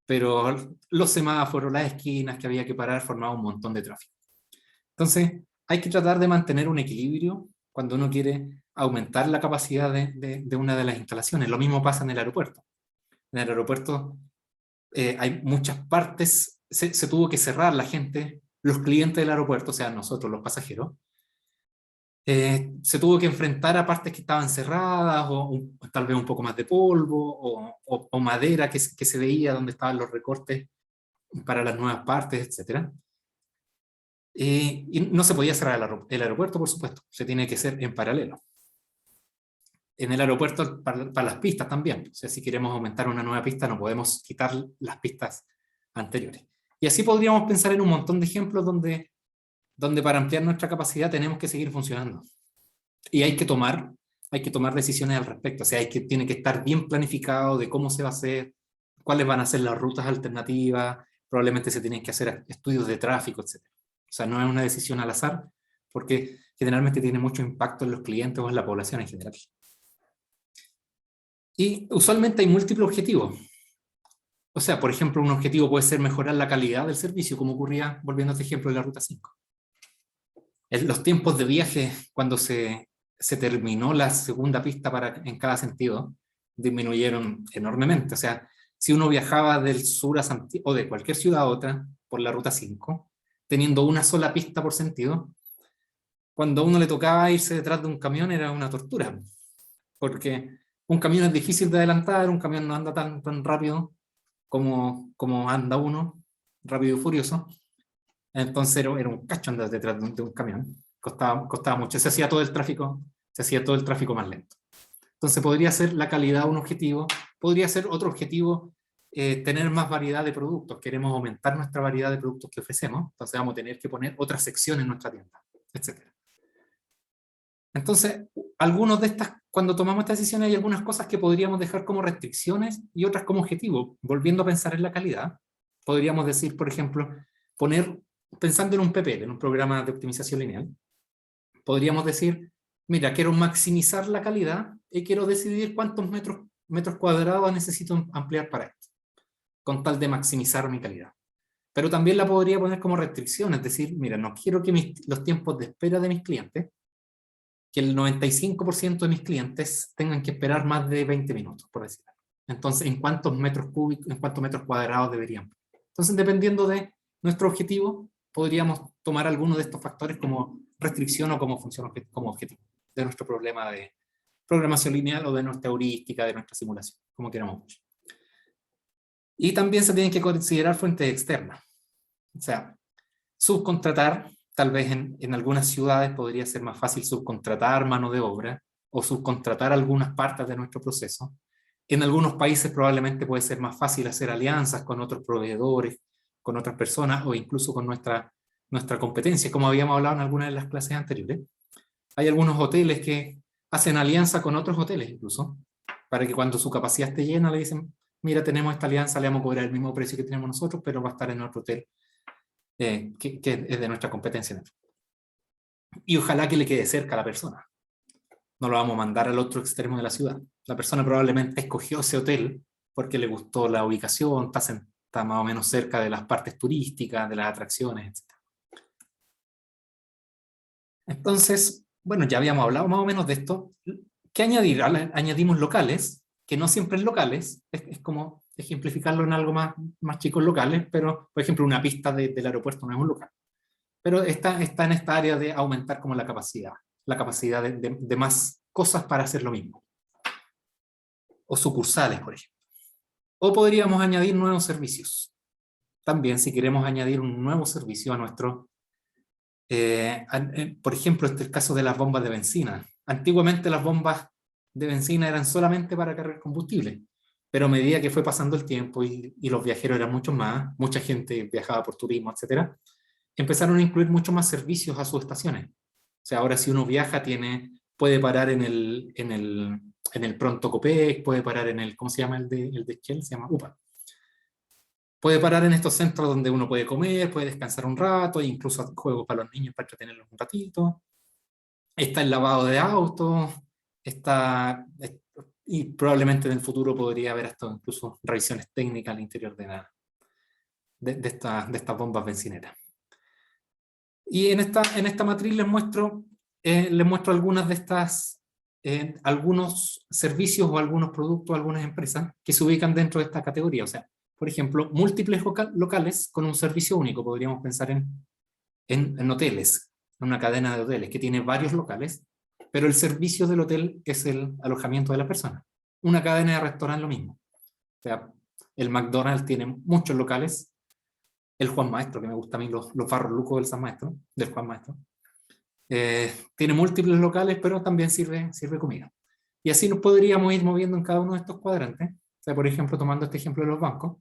[SPEAKER 1] pero los semáforos, las esquinas que había que parar formaban un montón de tráfico. Entonces, hay que tratar de mantener un equilibrio cuando uno quiere aumentar la capacidad de una de las instalaciones. Lo mismo pasa en el aeropuerto. En el aeropuerto hay muchas partes, se tuvo que cerrar la gente, los clientes del aeropuerto, o sea, nosotros los pasajeros, se tuvo que enfrentar a partes que estaban cerradas, o tal vez un poco más de polvo, o madera que se veía donde estaban los recortes para las nuevas partes, etc. Y no se podía cerrar el aeropuerto, por supuesto, se tiene que hacer en paralelo. En el aeropuerto, para las pistas también, o sea, si queremos aumentar una nueva pista, no podemos quitar las pistas anteriores. Y así podríamos pensar en un montón de ejemplos donde para ampliar nuestra capacidad tenemos que seguir funcionando. Y hay que tomar decisiones al respecto. O sea, tiene que estar bien planificado de cómo se va a hacer, cuáles van a ser las rutas alternativas, probablemente se tienen que hacer estudios de tráfico, etc. O sea, no es una decisión al azar, porque generalmente tiene mucho impacto en los clientes o en la población en general. Y usualmente hay múltiples objetivos. O sea, por ejemplo, un objetivo puede ser mejorar la calidad del servicio, como ocurría, volviendo a este ejemplo de la ruta 5. Los tiempos de viaje, cuando se terminó la segunda pista en cada sentido, disminuyeron enormemente. O sea, si uno viajaba del sur a Santiago, o de cualquier ciudad a otra, por la ruta 5, teniendo una sola pista por sentido, cuando a uno le tocaba irse detrás de un camión era una tortura, porque un camión es difícil de adelantar, un camión no anda tan rápido como anda uno, rápido y furioso. Entonces era un cacho andar detrás de un camión, costaba mucho, se hacía todo el tráfico más lento. Entonces podría ser la calidad un objetivo, podría ser otro objetivo, tener más variedad de productos. Queremos aumentar nuestra variedad de productos que ofrecemos, entonces vamos a tener que poner otras secciones en nuestra tienda, etc. Entonces, cuando tomamos estas decisiones hay algunas cosas que podríamos dejar como restricciones y otras como objetivo. Volviendo a pensar en la calidad, podríamos decir, por ejemplo, pensando en un PPL, en un programa de optimización lineal, podríamos decir, mira, quiero maximizar la calidad y quiero decidir cuántos metros cuadrados necesito ampliar para esto, con tal de maximizar mi calidad. Pero también la podría poner como restricción, es decir, mira, no quiero que los tiempos de espera de mis clientes, que el 95% de mis clientes tengan que esperar más de 20 minutos, por decirlo. Entonces, ¿en cuántos metros cuadrados deberían? Entonces, dependiendo de nuestro objetivo, podríamos tomar alguno de estos factores como restricción o como función como objetivo de nuestro problema de programación lineal o de nuestra heurística, de nuestra simulación, como queramos. Y también se tienen que considerar fuentes externas. O sea, subcontratar, tal vez en algunas ciudades podría ser más fácil subcontratar mano de obra o subcontratar algunas partes de nuestro proceso. En algunos países probablemente puede ser más fácil hacer alianzas con otros proveedores, con otras personas o incluso con nuestra competencia, como habíamos hablado en algunas de las clases anteriores. Hay algunos hoteles que hacen alianza con otros hoteles incluso, para que cuando su capacidad esté llena le dicen, mira, tenemos esta alianza, le vamos a cobrar el mismo precio que tenemos nosotros, pero va a estar en otro hotel que es de nuestra competencia. Y ojalá que le quede cerca a la persona. No lo vamos a mandar al otro extremo de la ciudad. La persona probablemente escogió ese hotel porque le gustó la ubicación, está más o menos cerca de las partes turísticas, de las atracciones, etc. Entonces, bueno, ya habíamos hablado más o menos de esto. ¿Qué añadir? Añadimos locales, que no siempre es locales, es como ejemplificarlo en algo más chicos locales, pero por ejemplo una pista del aeropuerto no es un local. Pero está en esta área de aumentar como la capacidad de más cosas para hacer lo mismo. O sucursales, por ejemplo. O podríamos añadir nuevos servicios. También si queremos añadir un nuevo servicio a nuestro... por ejemplo, este es el caso de las bombas de benzina. Antiguamente las bombas de benzina eran solamente para cargar combustible, pero a medida que fue pasando el tiempo y los viajeros eran muchos más, mucha gente viajaba por turismo, etc., empezaron a incluir muchos más servicios a sus estaciones. O sea, ahora si uno viaja puede parar en el Pronto Copec, puede parar en el, ¿cómo se llama el de Shell? Se llama UPA. Puede parar en estos centros donde uno puede comer, puede descansar un rato, e incluso juegos para los niños para entretenerlos un ratito. Está el lavado de autos, y probablemente en el futuro podría haber hasta incluso revisiones técnicas al interior de estas bombas bencineras. Y en esta matriz les muestro algunas de estas, algunos servicios o algunos productos, algunas empresas que se ubican dentro de esta categoría. O sea, por ejemplo, múltiples locales con un servicio único. Podríamos pensar en hoteles, en una cadena de hoteles que tiene varios locales, pero el servicio del hotel es el alojamiento de la persona. Una cadena de restaurante lo mismo. O sea, el McDonald's tiene muchos locales. El Juan Maestro, que me gusta a mí, los barros lucos del Juan Maestro, tiene múltiples locales, pero también sirve comida. Y así nos podríamos ir moviendo en cada uno de estos cuadrantes. O sea, por ejemplo, tomando este ejemplo de los bancos,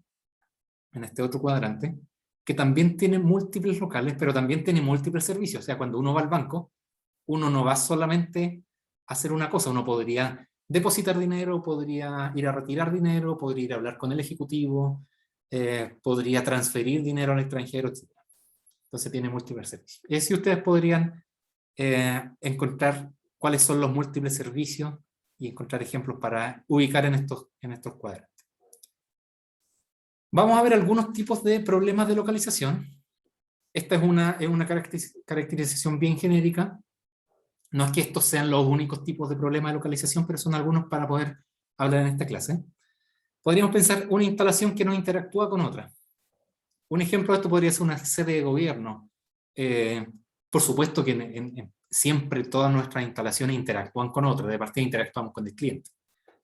[SPEAKER 1] en este otro cuadrante, que también tiene múltiples locales, pero también tiene múltiples servicios. O sea, cuando uno va al banco, uno no va solamente a hacer una cosa, uno podría depositar dinero, podría ir a retirar dinero, podría ir a hablar con el ejecutivo, podría transferir dinero al extranjero, etc. Entonces tiene múltiples servicios. Y así ustedes podrían encontrar cuáles son los múltiples servicios y encontrar ejemplos para ubicar en estos cuadrantes. Vamos a ver algunos tipos de problemas de localización. Esta es una caracterización bien genérica. No es que estos sean los únicos tipos de problemas de localización, pero son algunos para poder hablar en esta clase. Podríamos pensar una instalación que no interactúa con otra. Un ejemplo de esto podría ser una sede de gobierno. Por supuesto que siempre todas nuestras instalaciones interactúan con otras. De partida interactuamos con el cliente,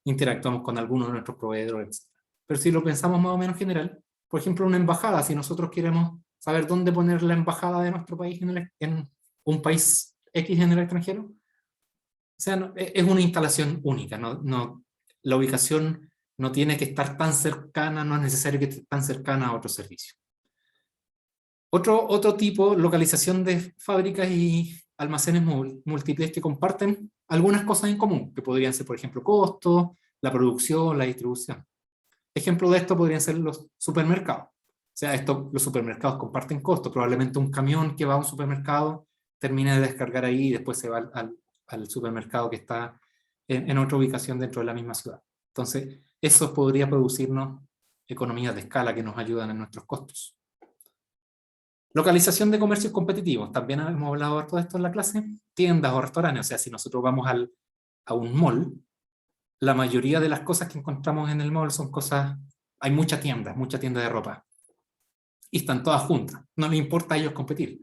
[SPEAKER 1] interactuamos con algunos de nuestros proveedores, etc. Pero si lo pensamos más o menos general, por ejemplo, una embajada, si nosotros queremos saber dónde poner la embajada de nuestro país en un país X en el extranjero, o sea, es una instalación única. La ubicación no tiene que estar tan cercana, no es necesario que esté tan cercana a otro servicio. Otro tipo, localización de fábricas y almacenes múltiples que comparten algunas cosas en común, que podrían ser, por ejemplo, costos, la producción, la distribución. Ejemplo de esto podrían ser los supermercados. O sea, los supermercados comparten costos. Probablemente un camión que va a un supermercado termina de descargar ahí y después se va al supermercado que está en otra ubicación dentro de la misma ciudad. Entonces, eso podría producirnos economías de escala que nos ayudan en nuestros costos. Localización de comercios competitivos. También hemos hablado de todo esto en la clase. Tiendas o restaurantes. O sea, si nosotros vamos a un mall, la mayoría de las cosas que encontramos en el mall son cosas... Hay mucha tienda de ropa. Y están todas juntas. No les importa a ellos competir.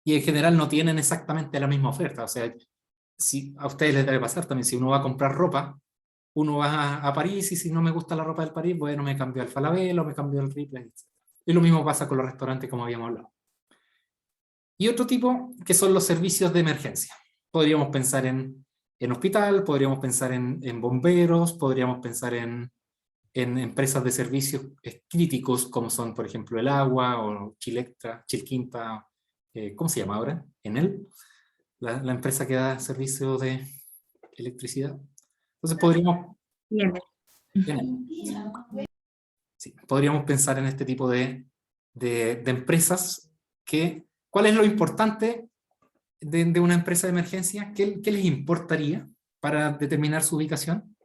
[SPEAKER 1] Y en general no tienen exactamente la misma oferta. O sea, si a ustedes les debe pasar también, si uno va a comprar ropa, uno va a París y si no me gusta la ropa del París, bueno, me cambio al Falabella o me cambio al Ripley, etc. Y lo mismo pasa con los restaurantes, como habíamos hablado. Y otro tipo, que son los servicios de emergencia. Podríamos pensar en hospital, podríamos pensar en bomberos, podríamos pensar en empresas de servicios críticos, como son, por ejemplo, el agua, o Chilectra, Chilquinta, ¿cómo se llama ahora? Enel, la empresa que da servicio de electricidad. Entonces podríamos,
[SPEAKER 3] Bien.
[SPEAKER 1] sí, podríamos pensar en este tipo de empresas. ¿Cuál es lo importante de una empresa de emergencia? ¿Qué les importaría para determinar su ubicación?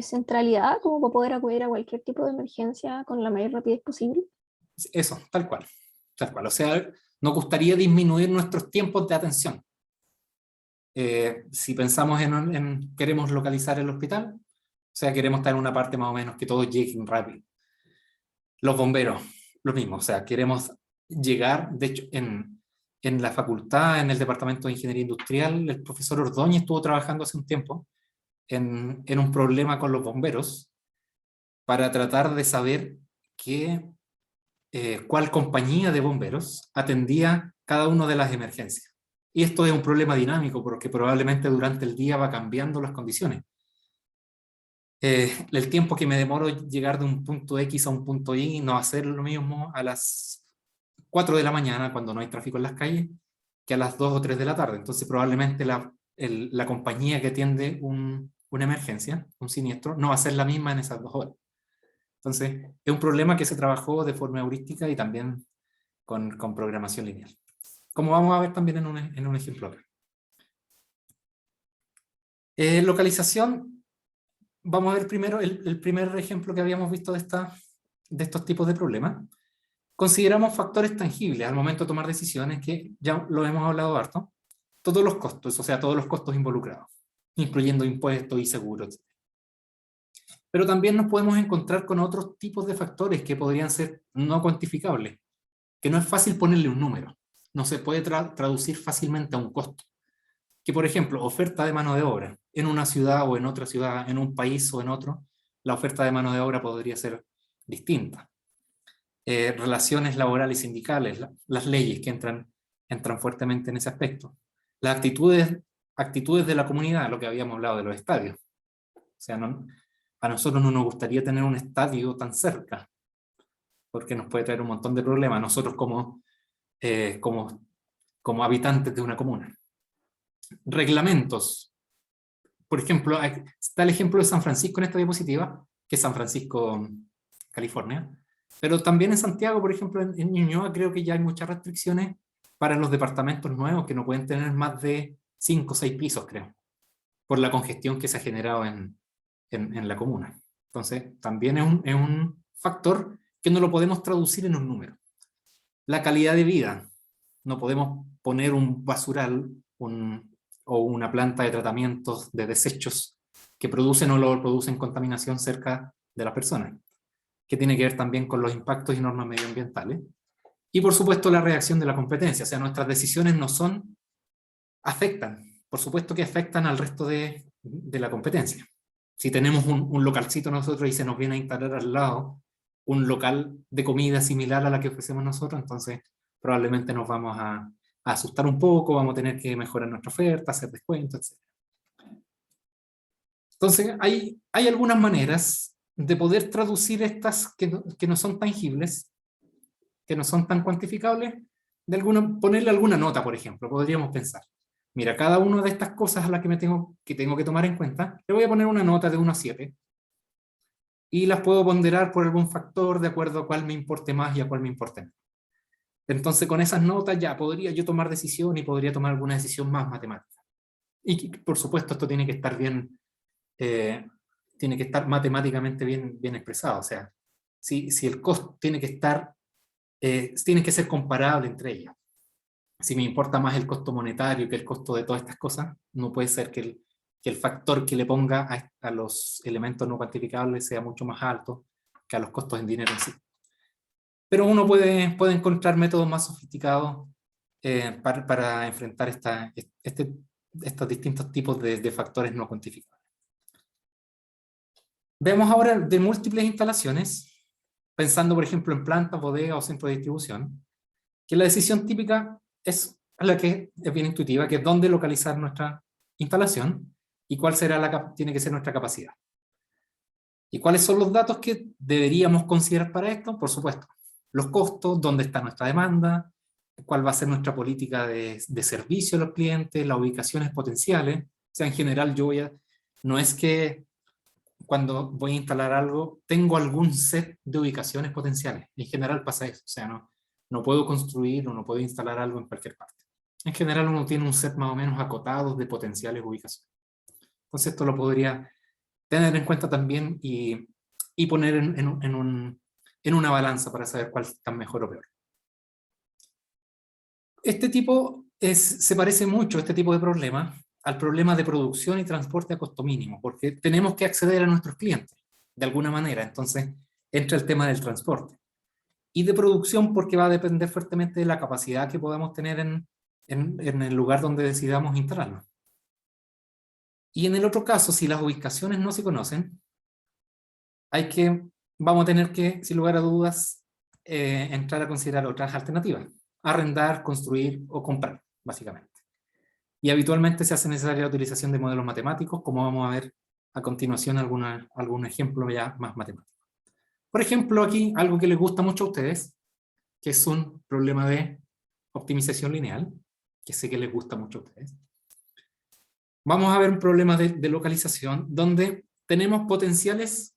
[SPEAKER 5] Centralidad, como para poder acudir a cualquier tipo de emergencia con la mayor rapidez posible.
[SPEAKER 1] Eso, tal cual. Tal cual. O sea, nos gustaría disminuir nuestros tiempos de atención. Si pensamos queremos localizar el hospital, o sea, queremos estar en una parte más o menos que todos lleguen rápido. Los bomberos, lo mismo, o sea, queremos llegar, de hecho, en la facultad, en el departamento de Ingeniería Industrial, el profesor Ordóñez estuvo trabajando hace un tiempo en un problema con los bomberos para tratar de saber cuál compañía de bomberos atendía cada una de las emergencias. Y esto es un problema dinámico porque probablemente durante el día va cambiando las condiciones. El tiempo que me demoro llegar de un punto X a un punto Y no va a ser lo mismo a las 4 de la mañana cuando no hay tráfico en las calles que a las 2 o 3 de la tarde. Entonces probablemente la compañía que atiende una emergencia, un siniestro, no va a ser la misma en esas 2 horas. Entonces es un problema que se trabajó de forma heurística y también con programación lineal, como vamos a ver también en un ejemplo acá. Localización, vamos a ver primero el primer ejemplo que habíamos visto de estos tipos de problemas. Consideramos factores tangibles al momento de tomar decisiones, que ya lo hemos hablado harto. Todos los costos, o sea, todos los costos involucrados, incluyendo impuestos y seguros, etc. Pero también nos podemos encontrar con otros tipos de factores que podrían ser no cuantificables, que no es fácil ponerle un número, no se puede traducir fácilmente a un costo. Que por ejemplo, oferta de mano de obra, en una ciudad o en otra ciudad, en un país o en otro, la oferta de mano de obra podría ser distinta. Relaciones laborales y sindicales, las leyes que entran fuertemente en ese aspecto. Las actitudes de la comunidad, lo que habíamos hablado de los estadios. O sea, a nosotros no nos gustaría tener un estadio tan cerca, porque nos puede traer un montón de problemas, nosotros como habitantes de una comuna. Reglamentos. Por ejemplo, está el ejemplo de San Francisco en esta diapositiva, que es San Francisco, California, pero también en Santiago, por ejemplo, en Ñuñoa, creo que ya hay muchas restricciones para los departamentos nuevos, que no pueden tener más de 5 o 6 pisos, creo, por la congestión que se ha generado en la comuna. Entonces, también es un factor que no lo podemos traducir en un número. La calidad de vida. No podemos poner un basural o una planta de tratamientos de desechos que producen o lo producen contaminación cerca de las personas, que tiene que ver también con los impactos y normas medioambientales. Y por supuesto la reacción de la competencia, o sea, nuestras decisiones afectan, por supuesto que afectan al resto de la competencia. Si tenemos un localcito nosotros y se nos viene a instalar al lado un local de comida similar a la que ofrecemos nosotros, entonces probablemente nos vamos a asustar un poco, vamos a tener que mejorar nuestra oferta, hacer descuentos, etc. Entonces hay algunas maneras de poder traducir estas que no son tangibles, que no son tan cuantificables, ponerle alguna nota, por ejemplo. Podríamos pensar, mira, cada una de estas cosas a las que tengo que tomar en cuenta, le voy a poner una nota de 1 a 7, y las puedo ponderar por algún factor de acuerdo a cuál me importe más y a cuál me importe menos. Entonces con esas notas ya podría yo tomar decisión y podría tomar alguna decisión más matemática. Y por supuesto esto tiene que estar tiene que estar matemáticamente bien expresado. O sea, si el costo tiene que ser comparable entre ellas. Si me importa más el costo monetario que el costo de todas estas cosas, no puede ser que el factor que le ponga a los elementos no cuantificables sea mucho más alto que a los costos en dinero en sí. Pero uno puede encontrar métodos más sofisticados para enfrentar estos distintos tipos de factores no cuantificables. Vemos ahora de múltiples instalaciones, pensando por ejemplo en plantas, bodegas o centros de distribución, que la decisión típica es la que es bien intuitiva, que es dónde localizar nuestra instalación y cuál tiene que ser nuestra capacidad. ¿Y cuáles son los datos que deberíamos considerar para esto? Por supuesto, los costos, dónde está nuestra demanda, cuál va a ser nuestra política de servicio a los clientes, las ubicaciones potenciales. O sea, en general no es que cuando voy a instalar algo, tengo algún set de ubicaciones potenciales. En general pasa eso, o sea, no puedo construir o no puedo instalar algo en cualquier parte. En general uno tiene un set más o menos acotado de potenciales ubicaciones. Entonces esto lo podría tener en cuenta también y poner en una balanza para saber cuál está mejor o peor. Se parece mucho, este tipo de problema, al problema de producción y transporte a costo mínimo, porque tenemos que acceder a nuestros clientes, de alguna manera. Entonces entra el tema del transporte. Y de producción, porque va a depender fuertemente de la capacidad que podamos tener en el lugar donde decidamos instalarlo. Y en el otro caso, si las ubicaciones no se conocen, vamos a tener que, sin lugar a dudas, entrar a considerar otras alternativas. Arrendar, construir o comprar, básicamente. Y habitualmente se hace necesaria la utilización de modelos matemáticos, como vamos a ver a continuación algún ejemplo ya más matemático. Por ejemplo, aquí algo que les gusta mucho a ustedes, que es un problema de optimización lineal, que sé que les gusta mucho a ustedes. Vamos a ver un problema de localización, donde tenemos potenciales,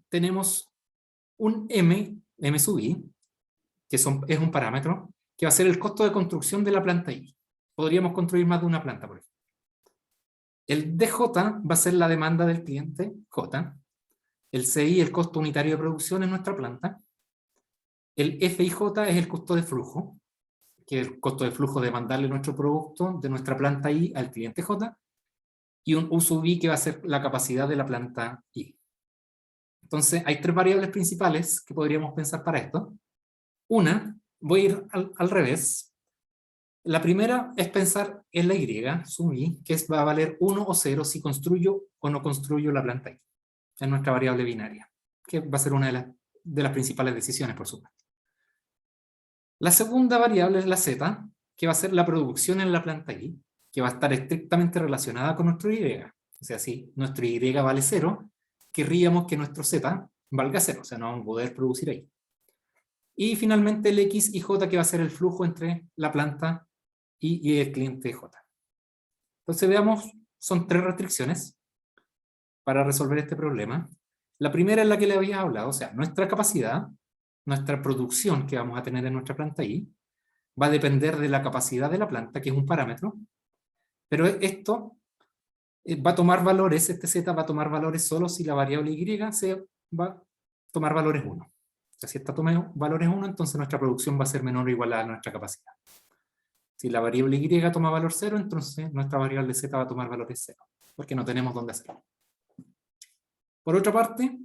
[SPEAKER 1] tenemos un m sub i, que es un parámetro, que va a ser el costo de construcción de la planta I. Podríamos construir más de una planta, por ejemplo. El DJ va a ser la demanda del cliente, J. El CI, el costo unitario de producción en nuestra planta. El FIJ es el costo de flujo, que es el costo de flujo de mandarle nuestro producto de nuestra planta I al cliente J. Y un U sub I, que va a ser la capacidad de la planta I. Entonces, hay tres variables principales que podríamos pensar para esto. Una, voy a ir al revés. La primera es pensar en la Y, sub I, que va a valer 1 o 0 si construyo o no construyo la planta I. Es nuestra variable binaria, que va a ser una de las principales decisiones, por supuesto. La segunda variable es la Z, que va a ser la producción en la planta I, que va a estar estrictamente relacionada con nuestro Y. O sea, si nuestro Y vale 0, querríamos que nuestro Z valga 0, o sea, no vamos a poder producir ahí. Y finalmente el X y J, que va a ser el flujo entre la planta y el cliente J. Entonces veamos, son tres restricciones para resolver este problema. La primera es la que le había hablado, o sea, nuestra capacidad, nuestra producción que vamos a tener en nuestra planta I, va a depender de la capacidad de la planta, que es un parámetro, pero esto va a tomar valores, este Z va a tomar valores solo si la variable Y se va a tomar valores 1. O sea, si esta toma valores 1, entonces nuestra producción va a ser menor o igual a nuestra capacidad. Si la variable Y toma valor 0, entonces nuestra variable Z va a tomar valores 0, porque no tenemos dónde hacerlo. Por otra parte,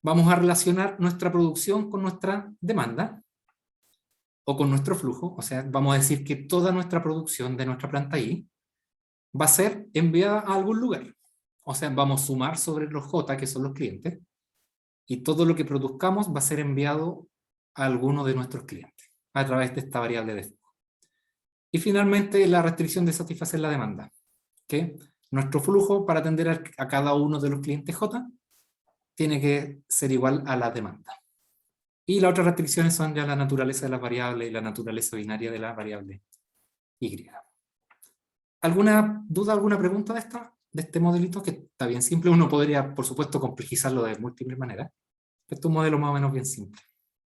[SPEAKER 1] vamos a relacionar nuestra producción con nuestra demanda, o con nuestro flujo, o sea, vamos a decir que toda nuestra producción de nuestra planta I va a ser enviada a algún lugar. O sea, vamos a sumar sobre los J, que son los clientes, y todo lo que produzcamos va a ser enviado a alguno de nuestros clientes, a través de esta variable de flujo. Y finalmente, la restricción de satisfacer la demanda, que nuestro flujo para atender a cada uno de los clientes J tiene que ser igual a la demanda. Y las otras restricciones son ya la naturaleza de la variable y la naturaleza binaria de la variable Y. ¿Alguna duda, alguna pregunta de este modelito? Que está bien simple. Uno podría, por supuesto, complejizarlo de múltiples maneras. Este es un modelo más o menos bien simple.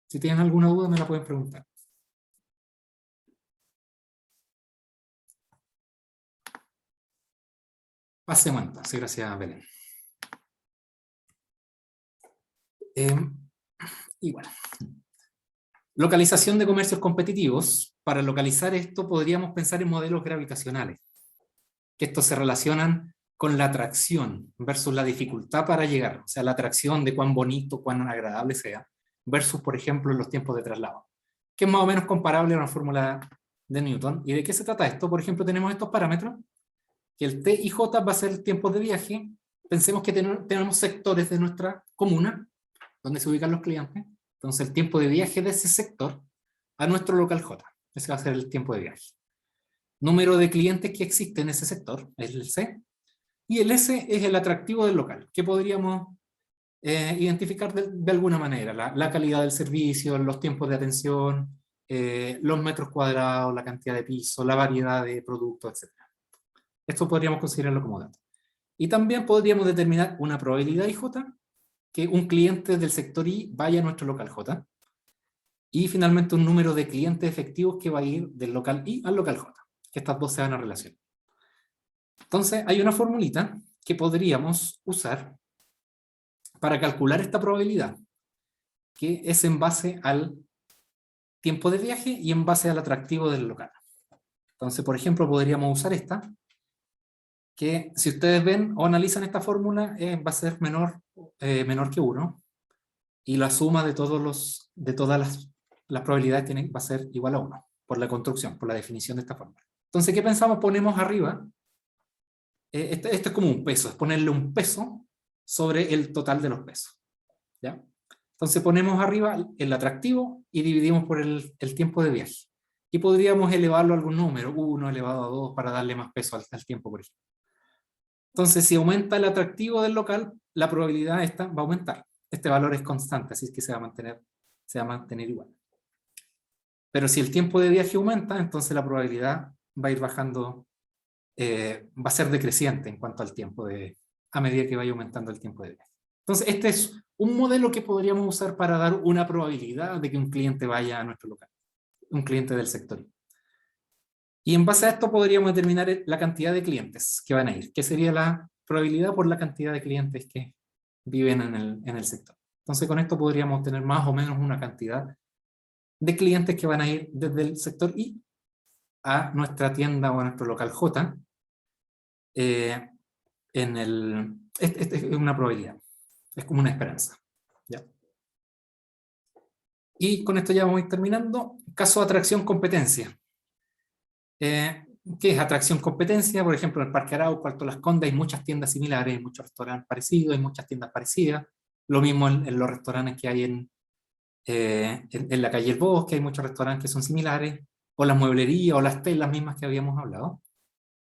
[SPEAKER 1] Si tienen alguna duda, me la pueden preguntar. Pasemos entonces, gracias Belén. Y bueno, localización de comercios competitivos. Para localizar esto podríamos pensar en modelos gravitacionales, que estos se relacionan con la atracción versus la dificultad para llegar, o sea, la atracción de cuán bonito, cuán agradable sea, versus, por ejemplo, los tiempos de traslado. que es más o menos comparable a una fórmula de Newton. ¿Y de qué se trata esto? Por ejemplo, tenemos estos parámetros, que el T y J va a ser el tiempo de viaje. Pensemos que tenemos sectores de nuestra comuna, donde se ubican los clientes. Entonces el tiempo de viaje de ese sector a nuestro local J. Ese va a ser el tiempo de viaje. Número de clientes que existe en ese sector, es el C. Y el S es el atractivo del local, que podríamos identificar de alguna manera. La calidad del servicio, los tiempos de atención, los metros cuadrados, la cantidad de pisos, la variedad de productos, etc. Esto podríamos considerarlo como dato. Y también podríamos determinar una probabilidad IJ, que un cliente del sector I vaya a nuestro local J. Y finalmente un número de clientes efectivos que va a ir del local I al local J. Que estas dos se van a relacionar. Entonces hay una formulita que podríamos usar para calcular esta probabilidad, que es en base al tiempo de viaje y en base al atractivo del local. Entonces, por ejemplo, podríamos usar esta, que si ustedes ven o analizan esta fórmula, va a ser menor que 1, y la suma de todas las probabilidades va a ser igual a 1, por la construcción, por la definición de esta fórmula. Entonces, ¿qué pensamos? Ponemos arriba, esto es como un peso, es ponerle un peso sobre el total de los pesos. ¿Ya? Entonces ponemos arriba el atractivo y dividimos por el tiempo de viaje. Y podríamos elevarlo a algún número, 1 elevado a 2, para darle más peso al tiempo, por ejemplo. Entonces, si aumenta el atractivo del local, la probabilidad esta va a aumentar. Este valor es constante, así es que se va a mantener igual. Pero si el tiempo de viaje aumenta, entonces la probabilidad va a ir bajando, va a ser decreciente en cuanto al tiempo a medida que vaya aumentando el tiempo de viaje. Entonces, este es un modelo que podríamos usar para dar una probabilidad de que un cliente vaya a nuestro local, un cliente del sector. Y en base a esto podríamos determinar la cantidad de clientes que van a ir, que sería la probabilidad por la cantidad de clientes que viven en el sector. Entonces, con esto podríamos tener más o menos una cantidad de clientes que van a ir desde el sector I a nuestra tienda o a nuestro local J. Es una probabilidad, es como una esperanza. ¿Ya? Y con esto ya vamos a ir terminando. Caso de atracción-competencia. ¿Qué es atracción-competencia? Por ejemplo, en el Parque Arauco, Alto Las Condes, hay muchas tiendas similares, hay muchos restaurantes parecidos, hay muchas tiendas parecidas. Lo mismo en los restaurantes que hay en la calle El Bosque, hay muchos restaurantes que son similares, o las mueblerías, o las telas mismas que habíamos hablado,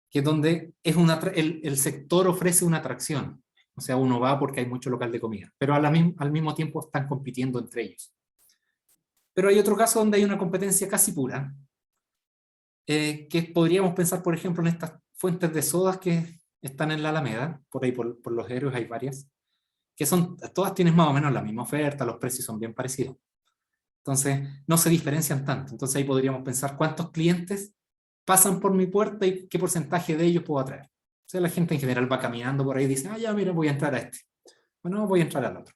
[SPEAKER 1] que es donde el sector ofrece una atracción. O sea, uno va porque hay mucho local de comida, pero al mismo tiempo están compitiendo entre ellos. Pero hay otro caso donde hay una competencia casi pura, que podríamos pensar, por ejemplo, en estas fuentes de sodas que están en la Alameda, por ahí por los Héroes hay varias, que todas tienen más o menos la misma oferta, los precios son bien parecidos. Entonces, no se diferencian tanto. Entonces ahí podríamos pensar cuántos clientes pasan por mi puerta y qué porcentaje de ellos puedo atraer. O sea, la gente en general va caminando por ahí y dice, ya, mira, voy a entrar a este. Bueno, voy a entrar al otro.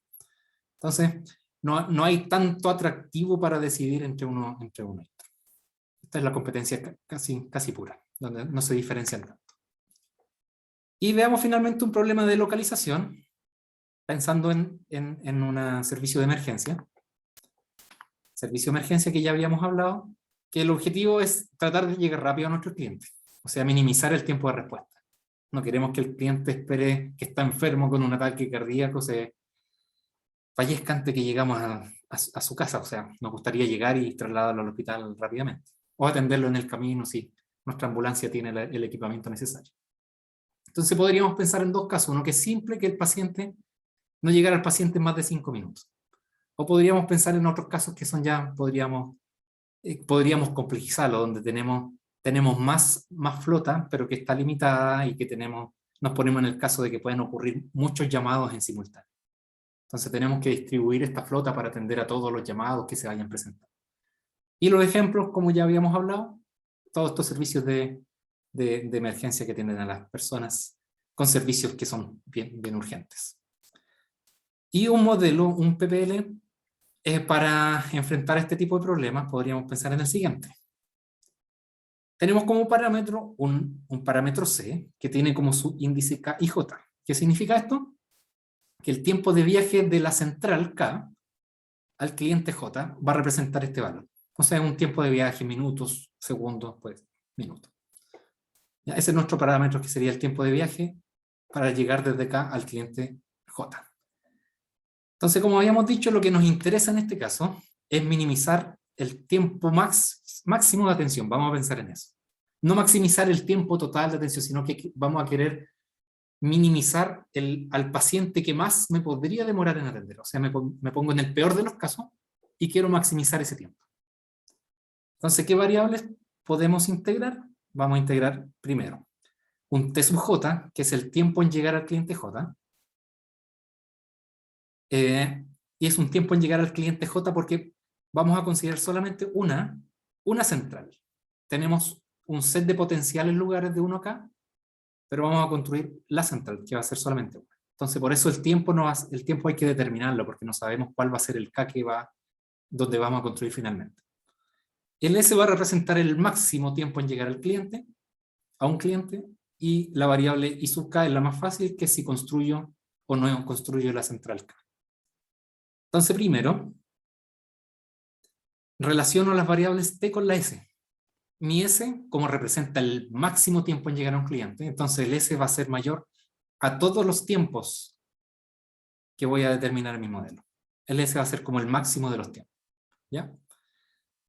[SPEAKER 1] Entonces, no hay tanto atractivo para decidir entre uno y otro. Esta es la competencia casi pura, donde no se diferencian tanto. Y veamos finalmente un problema de localización, pensando en un servicio de emergencia. Servicio de emergencia que ya habíamos hablado, que el objetivo es tratar de llegar rápido a nuestro cliente, o sea, minimizar el tiempo de respuesta. No queremos que el cliente espere que está enfermo con un ataque cardíaco, se fallezca antes que llegamos a su casa. O sea, nos gustaría llegar y trasladarlo al hospital rápidamente, o atenderlo en el camino si nuestra ambulancia tiene el equipamiento necesario. Entonces podríamos pensar en dos casos: uno que es simple, que el paciente no llegara al paciente en más de 5 minutos. O podríamos pensar en otros casos que son ya, podríamos complejizarlo, donde tenemos más flota, pero que está limitada, y que nos ponemos en el caso de que pueden ocurrir muchos llamados en simultáneo. Entonces tenemos que distribuir esta flota para atender a todos los llamados que se vayan presentando. Y los ejemplos, como ya habíamos hablado, todos estos servicios de emergencia que atienden a las personas con servicios que son bien urgentes. Y un modelo, un PPL, para enfrentar este tipo de problemas podríamos pensar en el siguiente. Tenemos como parámetro un parámetro C, que tiene como su índice K y J. ¿Qué significa esto? Que el tiempo de viaje de la central K al cliente J va a representar este valor. O sea, un tiempo de viaje, minutos, segundos, pues minutos. Ya, ese es nuestro parámetro, que sería el tiempo de viaje para llegar desde acá al cliente J. Entonces, como habíamos dicho, lo que nos interesa en este caso es minimizar el tiempo máximo de atención. Vamos a pensar en eso. No maximizar el tiempo total de atención, sino que vamos a querer minimizar al paciente que más me podría demorar en atender. O sea, me pongo en el peor de los casos y quiero maximizar ese tiempo. Entonces, ¿qué variables podemos integrar? Vamos a integrar primero un T sub J, que es el tiempo en llegar al cliente J. Y es un tiempo en llegar al cliente J porque vamos a considerar solamente una central. Tenemos un set de potenciales lugares de 1 acá, pero vamos a construir la central, que va a ser solamente una. Entonces, por eso el tiempo hay que determinarlo, porque no sabemos cuál va a ser el K donde vamos a construir finalmente. El S va a representar el máximo tiempo en llegar al cliente, a un cliente, y la variable I sub K es la más fácil, que es si construyo o no construyo la central K. Entonces, primero, relaciono las variables T con la S. Mi S, como representa el máximo tiempo en llegar a un cliente, entonces el S va a ser mayor a todos los tiempos que voy a determinar en mi modelo. El S va a ser como el máximo de los tiempos. ¿Ya?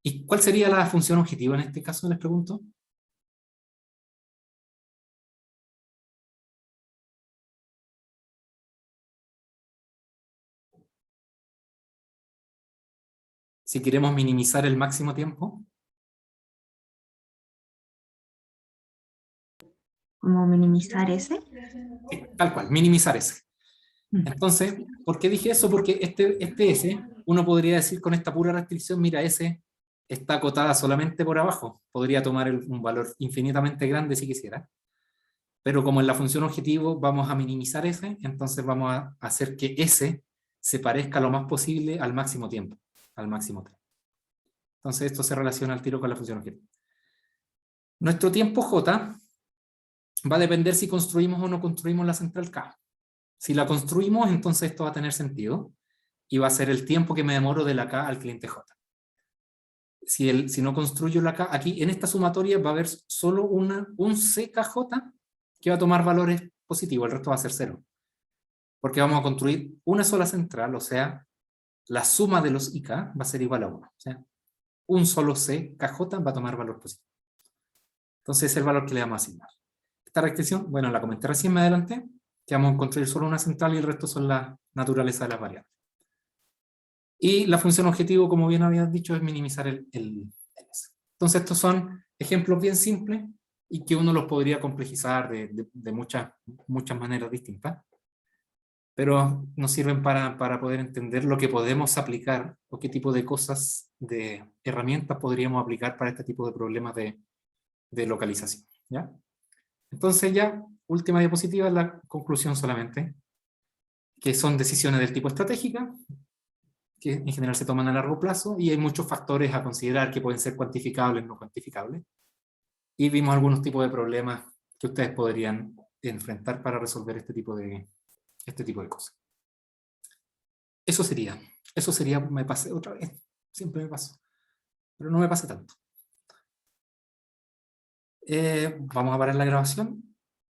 [SPEAKER 1] ¿Y cuál sería la función objetiva en este caso, les pregunto? Si queremos minimizar el máximo tiempo.
[SPEAKER 3] Como minimizar ese.
[SPEAKER 1] Sí, tal cual, minimizar ese. Entonces, ¿por qué dije eso? Porque este S, uno podría decir con esta pura restricción, mira, S está acotada solamente por abajo. Podría tomar un valor infinitamente grande si quisiera. Pero como en la función objetivo vamos a minimizar S, entonces vamos a hacer que S se parezca lo más posible al máximo tiempo, al máximo tiempo. Entonces esto se relaciona al tiro con la función objetivo. Nuestro tiempo J va a depender si construimos o no construimos la central K. Si la construimos, entonces esto va a tener sentido y va a ser el tiempo que me demoro de la K al cliente J. Si no construyo la K, aquí en esta sumatoria va a haber solo un CKJ que va a tomar valores positivos, el resto va a ser 0. Porque vamos a construir una sola central, o sea, la suma de los IK va a ser igual a 1. O sea, un solo CKJ va a tomar valor positivo. Entonces es el valor que le vamos a asignar. Esta restricción, bueno, la comenté recién, me adelanté, que vamos a construir solo una central y el resto son la naturaleza de las variables. Y la función objetivo, como bien habías dicho, es minimizar el S. Entonces estos son ejemplos bien simples y que uno los podría complejizar de muchas maneras distintas, pero nos sirven para poder entender lo que podemos aplicar o qué tipo de cosas, de herramientas podríamos aplicar para este tipo de problemas de localización. ¿Ya? Entonces ya, última diapositiva, la conclusión solamente, que son decisiones del tipo estratégica, que en general se toman a largo plazo, y hay muchos factores a considerar que pueden ser cuantificables o no cuantificables. Y vimos algunos tipos de problemas que ustedes podrían enfrentar para resolver este tipo de cosas. Eso sería, me pasé otra vez, siempre me paso, pero no me pasa tanto. Vamos a parar la grabación.